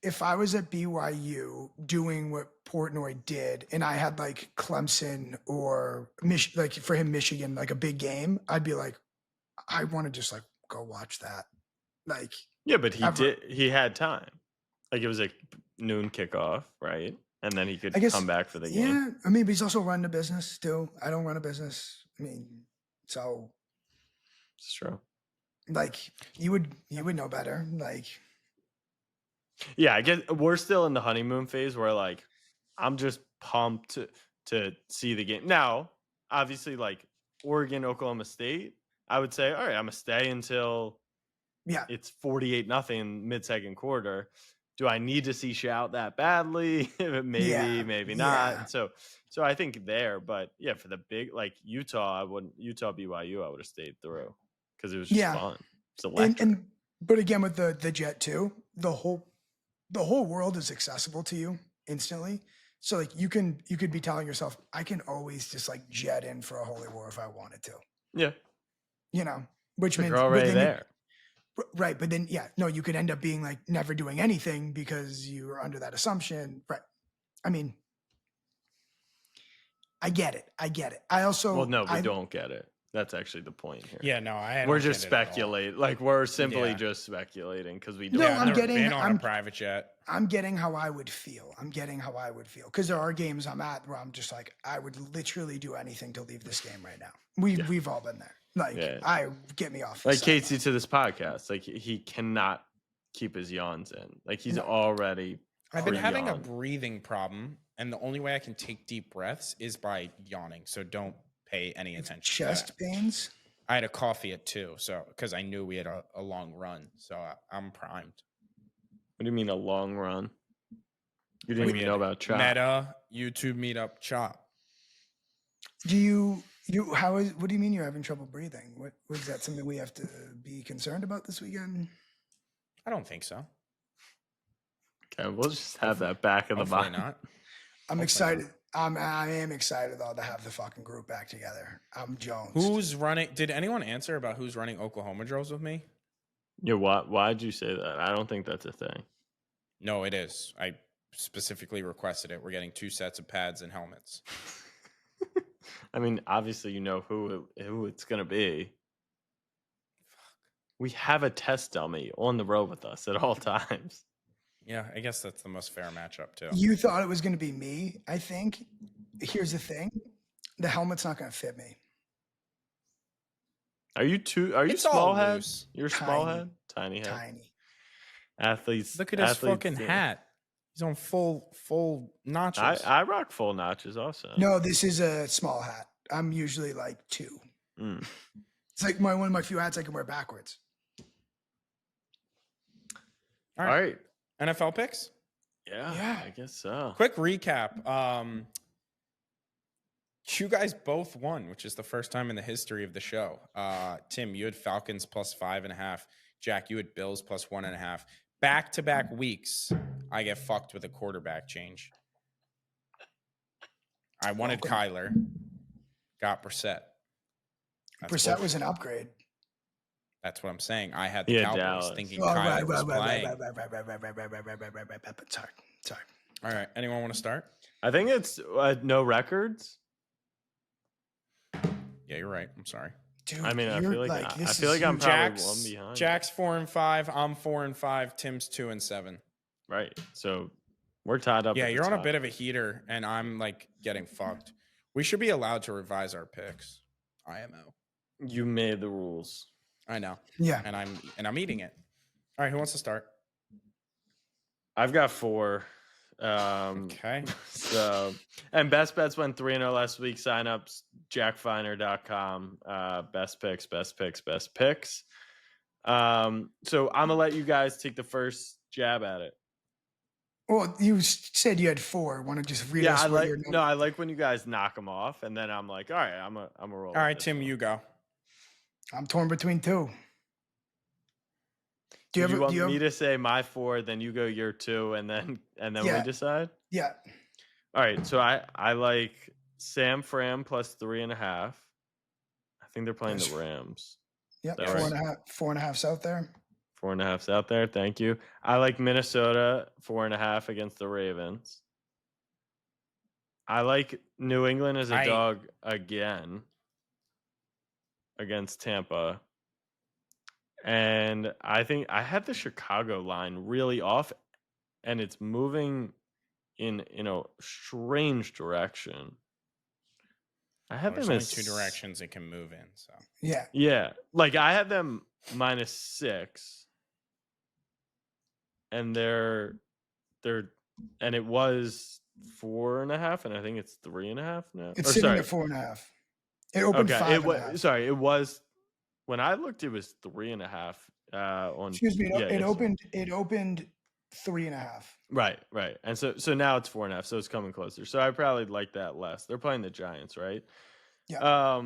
A: If I was at BYU doing what Portnoy did and I had like Clemson or like for him Michigan, like a big game, I'd be like, I want to just like go watch that. Like
C: yeah, but he had time. Like it was like noon kickoff, right? And then he could come back for the game.
A: Yeah, I mean, but he's also running a business too. I don't run a business. I mean, so
C: it's true.
A: Like you would know better. Like
C: yeah, I guess we're still in the honeymoon phase where like I'm just pumped to see the game. Now, obviously, like Oregon, Oklahoma State, I would say, all right, I'm gonna stay until it's 48-0 mid-second quarter. Do I need to see Shout that badly? maybe not.
A: Yeah.
C: So I think there, but yeah, for the big like Utah BYU, I would have stayed through because it was just fun. It's electric.
A: But again, with the jet too, the whole world is accessible to you instantly. So like you could be telling yourself, I can always just like jet in for a Holy War if I wanted to.
C: Yeah.
A: You know, which means
C: you're already there.
A: Right. But then, you could end up being like never doing anything because you were under that assumption. Right. I mean, I get it. I also.
C: Well, no, we don't get it. That's actually the point here.
B: Yeah, no,
C: we're just speculating. Like we're simply just speculating because we don't.
A: No,
B: I've never been on a private jet.
A: I'm getting how I would feel. Because there are games I'm at where I'm just like, I would literally do anything to leave this game right now. We've all been there. Like, get me off.
C: Like Casey to this podcast, like he cannot keep his yawns in. Like he's already.
B: I've been having a breathing problem, and the only way I can take deep breaths is by yawning. So don't pay any attention.
A: Chest pains.
B: I had a coffee at 2, so because I knew we had a long run, so I'm primed.
C: What do you mean a long run? You didn't
B: Like
C: even know about Chop.
B: Meta YouTube meetup Chop.
A: Do you what do you mean you're having trouble breathing? What is that something we have to be concerned about this weekend?
B: I don't think so.
C: Okay, we'll just have that back in the
B: Hopefully
C: mind.
B: not.
A: I'm
B: Hopefully
A: excited. I am excited though to have the fucking group back together. I'm Jones.
B: Who's running? Did anyone answer about who's running Oklahoma drills with me?
C: Yeah, why'd you say that? I don't think that's a thing.
B: No, it is. I specifically requested it. We're getting 2 sets of pads and helmets.
C: I mean, obviously you know who it's gonna be. We have a test dummy on the road with us at all times.
B: Yeah, I guess that's the most fair matchup too.
A: You thought it was going to be me, I think. Here's the thing. The helmet's not going to fit me.
C: Are you
B: It's all
C: small head?
B: loose.
C: You're small
A: Tiny.
C: head? Tiny head.
A: Tiny.
C: Athletes.
B: Look at his fucking
C: yeah.
B: hat. He's on full notches.
C: I rock full notches also.
A: No, this is a small hat. I'm usually like 2.
C: Mm.
A: It's like one of my few hats I can wear backwards.
B: All right. NFL picks?
C: Yeah, I guess so.
B: Quick recap. You guys both won, which is the first time in the history of the show. Tim, you had Falcons plus 5.5. Jack, you had Bills plus 1.5. Back-to-back weeks, I get fucked with a quarterback change. I wanted Kyler. Got Brissett.
A: Brissett was an upgrade.
B: That's what I'm saying. I had the Cowboys
C: Dallas.
B: thinking Kyler was playing.
A: Sorry.
B: All right. Anyone want to start?
C: I think it's no records.
B: Yeah, you're right. I'm sorry.
A: Dude,
C: I mean, I feel like I'm
A: huge.
C: probably one behind.
B: Jack's 4-5. I'm 4-5. Tim's 2-7.
C: Right. So we're tied up.
B: Yeah,
C: at the
B: you're on a
C: top.
B: bit of a heater, and I'm like getting fucked. We should be allowed to revise our picks. IMO.
C: You made the rules.
B: I know.
A: Yeah.
B: And I'm eating it. All right, who wants to start?
C: I've got 4.
B: Okay.
C: So, and best bets went 3-0 last week. Signups, jackfiner.com. Best picks. So I'm gonna let you guys take the first jab at it.
A: Well, you said you had 4. Want to just read us what your number?
C: I like when you guys knock them off, and then I'm like, all right, I'm a roll.
B: All right, Tim, you go.
A: I'm torn between 2.
C: Do you want me to say my 4, then you go your 2, and then
A: Yeah.
C: we decide?
A: Yeah.
C: All right, so I like Sam Fram plus 3.5. I think they're playing the Rams.
A: Yep.
C: Is that right?
A: 4.5 out there.
C: 4.5's out there. Thank you. I like Minnesota 4.5 against the Ravens. I like New England as a dog again against Tampa. And I think I had the Chicago line really off, and it's moving in a strange direction. I have them
B: there's
C: as
B: only 2 directions it can move in. So
C: yeah, like I had them -6, and they're and it was 4.5, and I think it's 3.5 now.
A: It's sitting at 4.5. It opened 5.5.
C: Sorry, it was when I looked. It was 3.5. On
A: Excuse me. It opened 3.5.
C: Right, and so now it's 4.5. So it's coming closer. So I probably like that less. They're playing the Giants, right?
A: Yeah.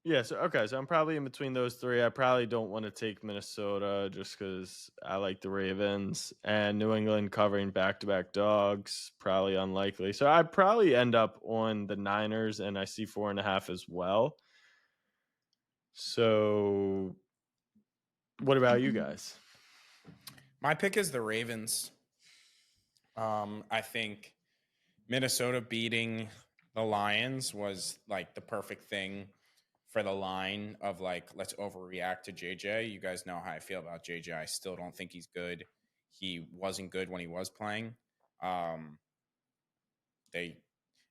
C: Yeah, so I'm probably in between those 3. I probably don't want to take Minnesota just because I like the Ravens, and New England covering back-to-back dogs, probably unlikely. So I'd probably end up on the Niners, and I see 4.5 as well. So what about you guys?
B: my pick is the Ravens. I think Minnesota beating the Lions was like the perfect thing for the line of like, let's overreact to JJ. You guys know how I feel about JJ. I still don't think he's good. He wasn't good when he was playing. And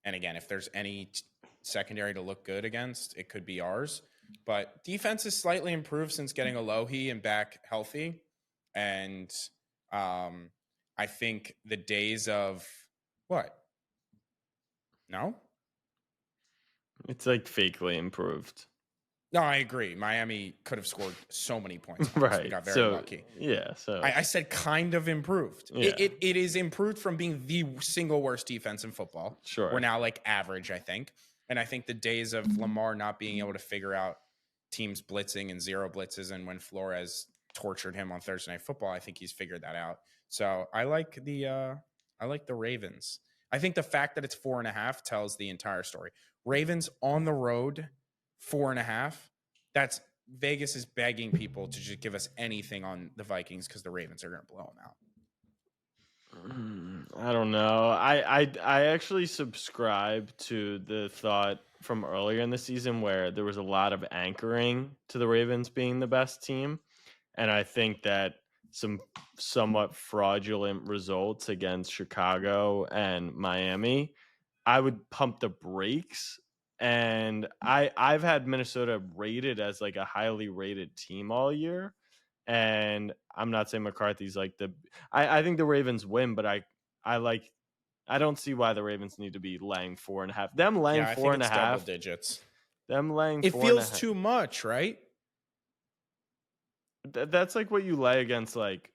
B: again, if there's any secondary to look good against, it could be ours. But defense is slightly improved since getting Alohi and back healthy. And I think the days of what? No?
C: It's like fakely improved.
B: No, I agree. Miami could have scored so many points on us. We
C: Right.
B: got very
C: So
B: lucky.
C: yeah. So
B: I said kind of improved.
C: Yeah.
B: It is improved from being the single worst defense in football.
C: Sure.
B: We're now like average, I think. And I think the days of Lamar not being able to figure out teams blitzing and zero blitzes, and when Flores tortured him on Thursday Night Football, I think he's figured that out. So I like the Ravens. I think the fact that it's 4.5 tells the entire story. Ravens on the road, 4.5. That's Vegas is begging people to just give us anything on the Vikings because the Ravens are going to blow them out.
C: I don't know. I actually subscribe to the thought from earlier in the season where there was a lot of anchoring to the Ravens being the best team, and I think that some somewhat fraudulent results against Chicago and Miami, I would pump the brakes. And I've had Minnesota rated as like a highly rated team all year. And I'm not saying McCarthy's like I think the Ravens win, but I don't see why the Ravens need to be laying 4.5. Them laying
B: Yeah, I
C: four
B: think
C: and a
B: it's
C: half.
B: double digits.
C: Them laying
B: It
C: 4.5.
B: feels too much, right?
C: That's like what you lay against like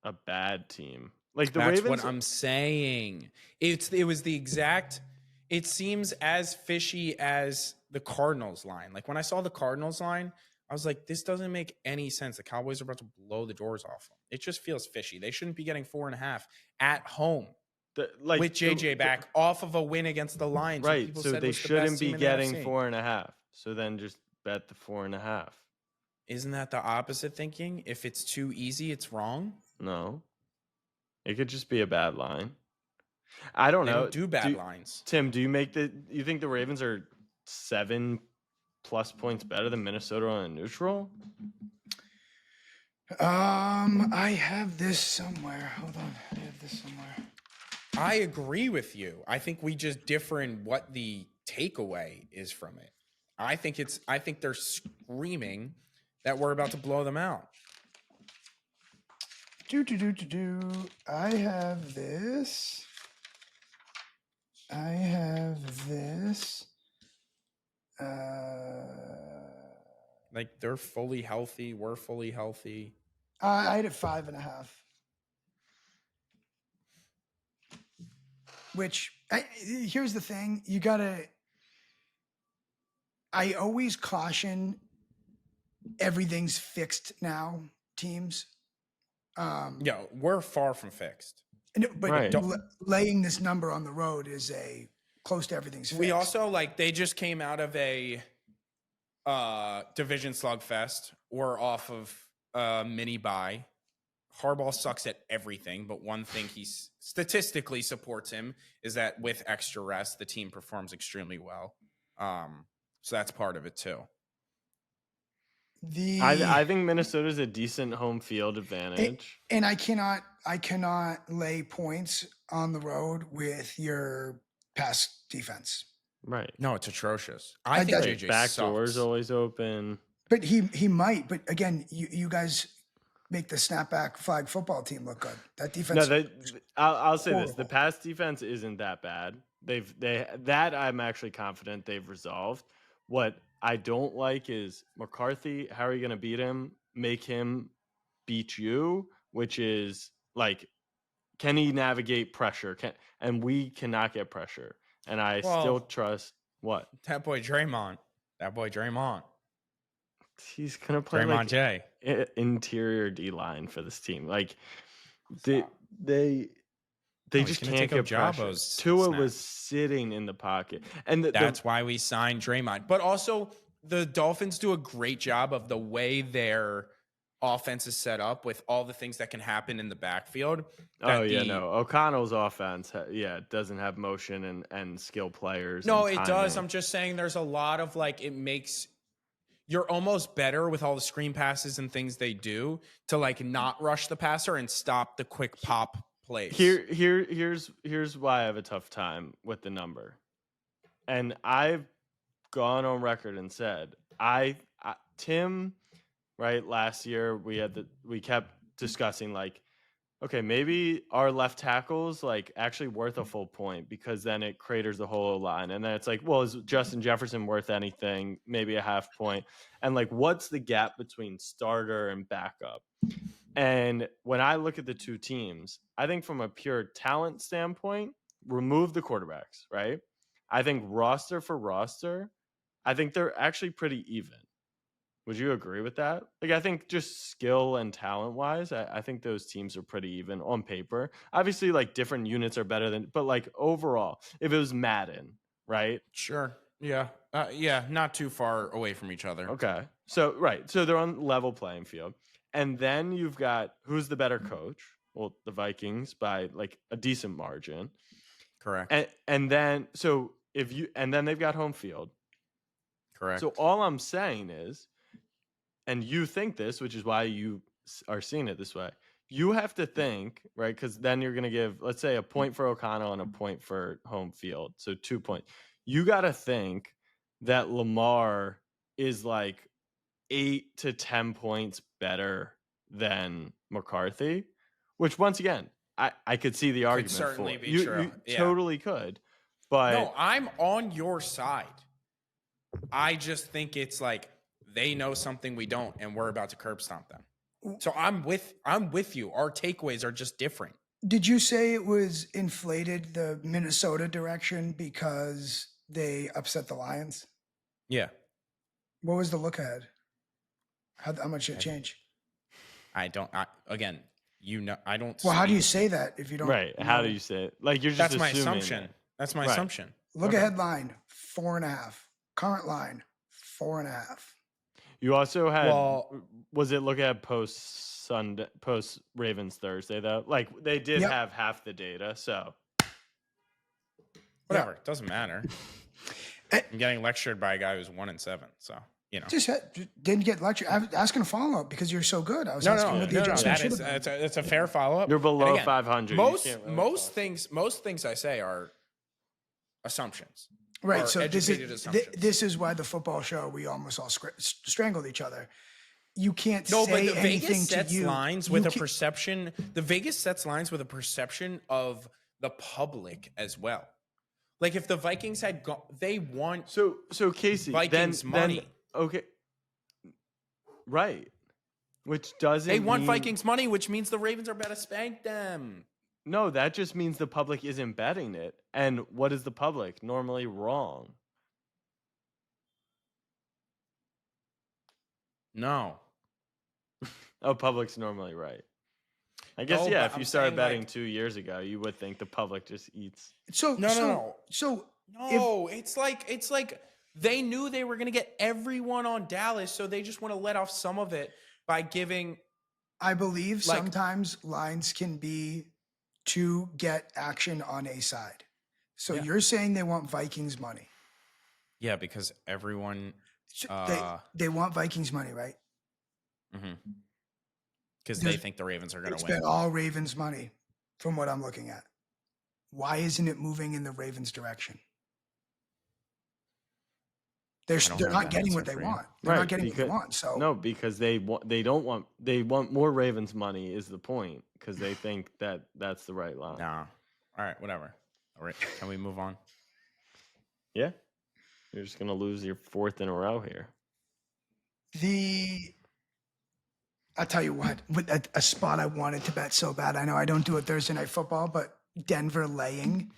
C: a bad team. Like the
B: That's
C: Ravens.
B: what I'm saying. It was the exact. It seems as fishy as the Cardinals line. Like when I saw the Cardinals line, I was like, this doesn't make any sense. The Cowboys are about to blow the doors off them. It just feels fishy. They shouldn't be getting 4.5 at home with JJ back off of a win against the Lions.
C: Right.
B: People
C: So
B: said
C: they
B: was the
C: shouldn't
B: best
C: be
B: team in the
C: getting
B: NFC.
C: 4.5. So then just bet the 4.5.
B: Isn't that the opposite thinking? If it's too easy, it's wrong.
C: No. It could just be a bad line. I don't
B: They
C: know.
B: don't do bad lines.
C: Tim, do you think the Ravens are 7+ points better than Minnesota on a neutral?
A: I have this somewhere. Hold on. I have this somewhere.
B: I agree with you. I think we just differ in what the takeaway is from it. I think they're screaming that we're about to blow them out.
A: I have this.
B: Like they're fully healthy. We're fully healthy.
A: I had it 5.5. Which here's the thing: I always caution everything's fixed now. Teams.
B: Yeah, we're far from fixed.
A: But
C: Right.
A: laying this number on the road is close to everything's fixed.
B: We also they just came out of a division slugfest. We're off of a mini bye. Harbaugh sucks at everything, but one thing he statistically supports him is that with extra rest, the team performs extremely well. So that's part of it too.
C: I think Minnesota's a decent home field advantage.
A: And I cannot lay points on the road with your pass defense.
C: Right.
B: No, it's atrocious. I think JJ
C: back
B: sucks.
C: doors always open.
A: But he might. But again, you guys make the snapback flag football team look good. That defense.
C: No, I'll say this: the
A: horrible.
C: pass defense isn't that bad. That I'm actually confident they've resolved. What I don't like is McCarthy. How are you going to beat him? Make him beat you, which is like, can he navigate pressure? And we cannot get pressure. And I still trust what
B: that boy Draymond.
C: He's gonna play
B: Draymond
C: like
B: J.
C: Interior D line for this team. Like
B: Stop.
C: they just can't get pressure. Tua was sitting in the pocket, and
B: that's why we signed Draymond. But also, the Dolphins do a great job of the way their offense is set up with all the things that can happen in the backfield.
C: O'Connell's offense, doesn't have motion and skill players.
B: No, it does. I'm just saying, there's a lot of it makes you're almost better with all the screen passes and things they do to not rush the passer and stop the quick pop plays.
C: Here's why I have a tough time with the number. And I've gone on record and said, Tim, right, last year we kept discussing okay, maybe our left tackle's like actually worth a full point because then it craters the whole line. And then it's like, well, is Justin Jefferson worth anything? Maybe a half point. And like, what's the gap between starter and backup? And when I look at the two teams, I think from a pure talent standpoint, remove the quarterbacks, right? I think roster for roster, I think they're actually pretty even. Would you agree with that? Like, I think just skill and talent wise, I think those teams are pretty even on paper. Obviously, like different units are better than, but like overall, if it was Madden, right?
B: Sure. Yeah. Yeah. Not too far away from each other.
C: Okay. So, right. So they're on level playing field. And then you've got who's the better coach? Well, the Vikings by like a decent margin.
B: Correct.
C: And then, so if you, and then they've got home field.
B: Correct.
C: So all I'm saying is, and you think this, which is why you are seeing it this way. You have to think, right? Because then you're going to give, let's say, a point for O'Connell and a point for home field. So 2 points. You got to think that Lamar is like 8 to 10 points better than McCarthy, which once again, I could see the argument
B: certainly
C: for.
B: be true.
C: You
B: Yeah.
C: totally could. But
B: no, I'm on your side. I just think it's like they know something we don't, and we're about to curb stomp them. So I'm with you. Our takeaways are just different.
A: Did you say it was inflated the Minnesota direction because they upset the Lions?
B: Yeah.
A: What was the look ahead? How much did it change?
B: Again, I don't.
A: Well, how do you say that if you don't?
C: right. How do you say it? Like you're just
B: That's my
C: assuming
B: assumption.
C: that.
B: That's my
C: Right.
B: assumption.
A: Look ahead line 4.5. Current line 4.5.
C: You also had
B: Well-
C: was it look at post Ravens Thursday though? Like they did
A: Yep.
C: have half the data, so
B: Whatever. It doesn't matter.
A: Eh.
B: I'm getting lectured by a guy who's 1-7. So
A: Just didn't get lectured. I was asking a follow up because you're so good. I was asking what the adjustment should have been.
B: That's a fair follow up.
C: you're below 500. You
B: Most
C: can't really
B: most
C: talk.
B: things I say are assumptions.
A: Right.
B: Or
A: So this
B: educated
A: is
B: assumptions.
A: this is why the football show we almost all strangled each other. You can't
B: No, but
A: say
B: the
A: anything
B: Vegas
A: to
B: sets
A: you.
B: lines
A: You
B: with a
A: can't-
B: perception. The Vegas sets lines with a perception of the public as well. Like if the Vikings had gone, they want
C: So Casey,
B: Vikings
C: then
B: money.
C: okay, right? Which doesn't
B: They want
C: mean,
B: Vikings money, which means the Ravens are about to spank them.
C: No, that just means the public isn't betting it. And what is the public normally wrong?
B: No.
C: Oh, public's normally right. I guess
B: No,
C: yeah.
B: but
C: If you
B: I'm
C: started
B: saying,
C: betting
B: like-
C: 2 years ago, you would think the public just eats.
A: So
B: No.
A: if
B: It's like they knew they were going to get everyone on Dallas, so they just want to let off some of it by giving.
A: I believe
B: like-
A: sometimes lines can be to get action on a side. So
B: Yeah.
A: you're saying they want Vikings money.
B: Yeah, because everyone.
A: They want Vikings money, right?
B: Because they think the Ravens are going
A: It's
B: to win.
A: been all Ravens money from what I'm looking at. Why isn't it moving in the Ravens direction? They're
B: don't
A: they're
B: have
A: not
B: the
A: getting
B: answer
A: what they
B: for you.
A: want. They're not getting what they want. So
C: no, because they want more Ravens money is the point because they think that that's the right line.
B: No. All right, whatever. All right, can we move on?
C: Yeah, you're just gonna lose your 4th in a row here.
A: I'll tell you what, with a spot I wanted to bet so bad. I know I don't do it Thursday night football, but Denver laying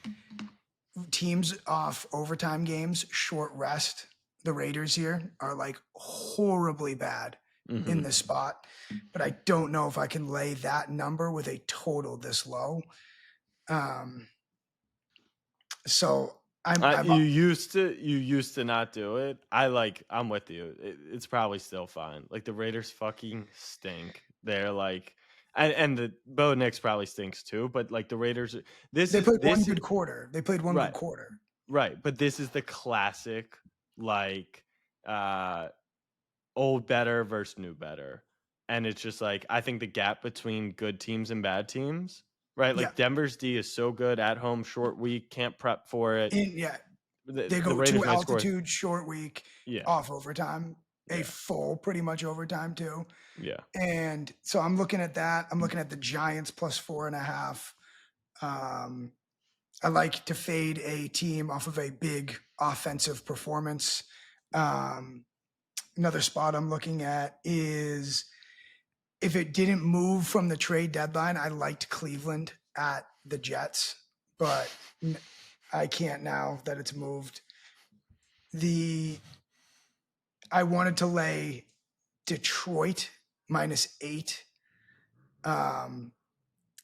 A: teams off overtime games, short rest. The Raiders here are like horribly bad in this spot, but I don't know if I can lay that number with a total this low. So
C: You used to not do it. I'm with you. It's probably still fine. Like the Raiders fucking stink. They're like, and the Bo Nix probably stinks too. But like the Raiders,
A: they played one good quarter. They played one good quarter.
C: Right, but this is the classic like old better versus new better, and it's just like I think the gap between good teams and bad teams. Right, like Denver's D is so good at home, short week, can't prep for it.
A: They go
C: Raiders
A: to
C: might score.
A: altitude, short week, off overtime. a
C: Yeah.
A: full pretty much overtime too.
C: Yeah.
A: And so I'm looking at that. I'm looking at the Giants plus 4.5. I like to fade a team off of a big offensive performance. Another spot I'm looking at is if it didn't move from the trade deadline, I liked Cleveland at the Jets, but I can't now that it's moved. I wanted to lay Detroit -8.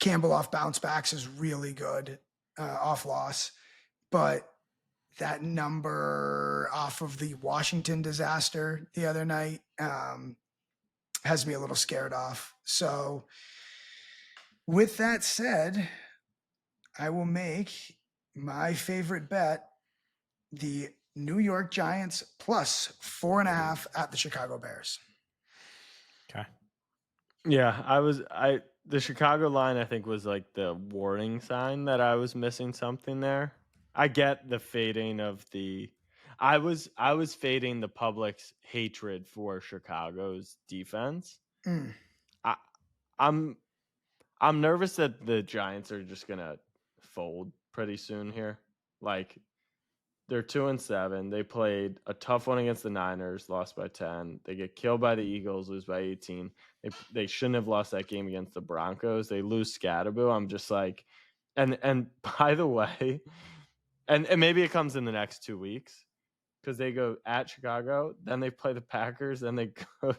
A: Campbell off bounce backs is really good off loss, but that number off of the Washington disaster the other night has me a little scared off. So with that said, I will make my favorite bet the New York Giants plus 4.5 at the Chicago Bears.
B: Okay.
C: Yeah, the Chicago line I think was like the warning sign that I was missing something there. I get the fading of the I was fading the public's hatred for Chicago's defense.
A: Mm.
C: I I'm I'm nervous that the Giants are just gonna fold pretty soon here. Like they're 2-7. They played a tough one against the Niners, lost by 10. They get killed by the Eagles, lose by 18. They shouldn't have lost that game against the Broncos. They lose Scatterboo. I'm just like, and by the way, and maybe it comes in the next 2 weeks because they go at Chicago, then they play the Packers, then they go,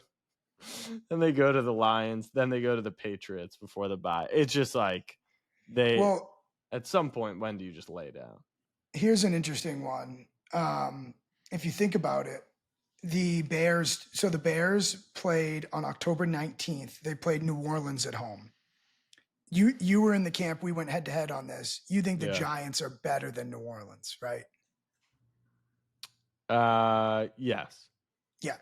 C: then they go to the Lions, then they go to the Patriots before the bye. It's just like
A: Well,
C: at some point, when do you just lay down?
A: here's an interesting one. If you think about it, the Bears played on October 19th. They played New Orleans at home. You were in the camp. We went head to head on this. You think the
C: Yeah.
A: Giants are better than New Orleans, right?
C: Yes.
A: Yeah.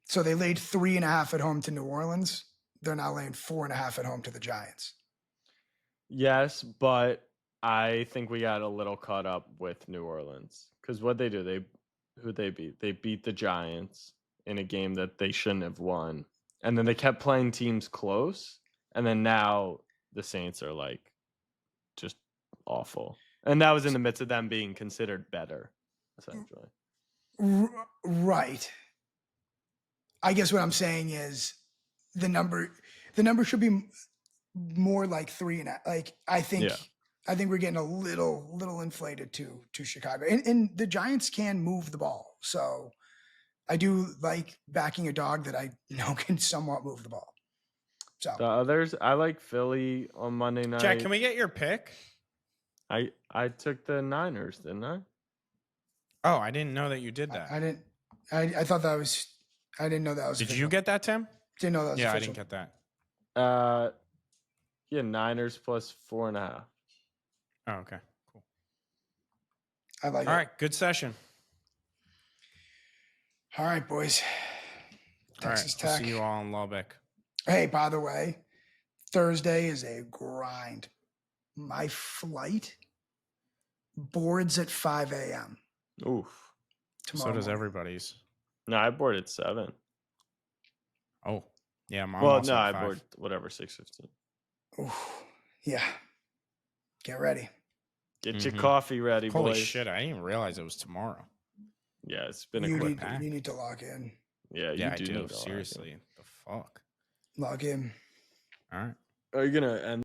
A: So they laid 3.5 at home to New Orleans. They're now laying 4.5 at home to the Giants.
C: Yes, but I think we got a little caught up with New Orleans because what they do, who they beat? They beat the Giants in a game that they shouldn't have won, and then they kept playing teams close, and then now the Saints are like just awful, and that was in the midst of them being considered better, essentially.
A: Right. I guess what I'm saying is the number should be more like 3.5. Like I think we're getting a little inflated to Chicago, and the Giants can move the ball. So I do like backing a dog that I know can somewhat move the ball. So
C: The others, I like Philly on Monday night.
B: Jack, can we get your pick?
C: I took the Niners, didn't I?
B: Oh, I didn't know that you did that.
A: I didn't. I thought that was. I didn't know that was.
B: Did
A: official.
B: you get that, Tim?
A: Didn't know that was.
B: Yeah,
A: official.
B: I didn't get that.
C: Yeah, Niners plus 4.5.
B: Oh, okay. Cool.
A: I like it.
B: All right, good session.
A: All right, boys. Texas
B: Tech.
A: Tech.
B: See you all in Lubbock.
A: Hey, by the way, Thursday is a grind. My flight boards at 5 a.m.
C: Oof.
A: tomorrow.
B: So does
A: morning.
B: everybody's.
C: No, I boarded 7.
B: Oh, yeah.
C: I boarded whatever 6:15.
A: Oof. Yeah. Get ready.
C: Get your coffee ready,
B: Holy
C: boys.
B: shit! I didn't even realize it was tomorrow.
C: Yeah, it's been a
A: You
C: quick
A: need,
C: pack.
A: you need to log in.
C: Yeah,
B: Yeah, I
C: do.
B: do.
C: Need to log in.
B: Seriously, the fuck.
A: Log in.
B: All right.
C: Are you gonna end?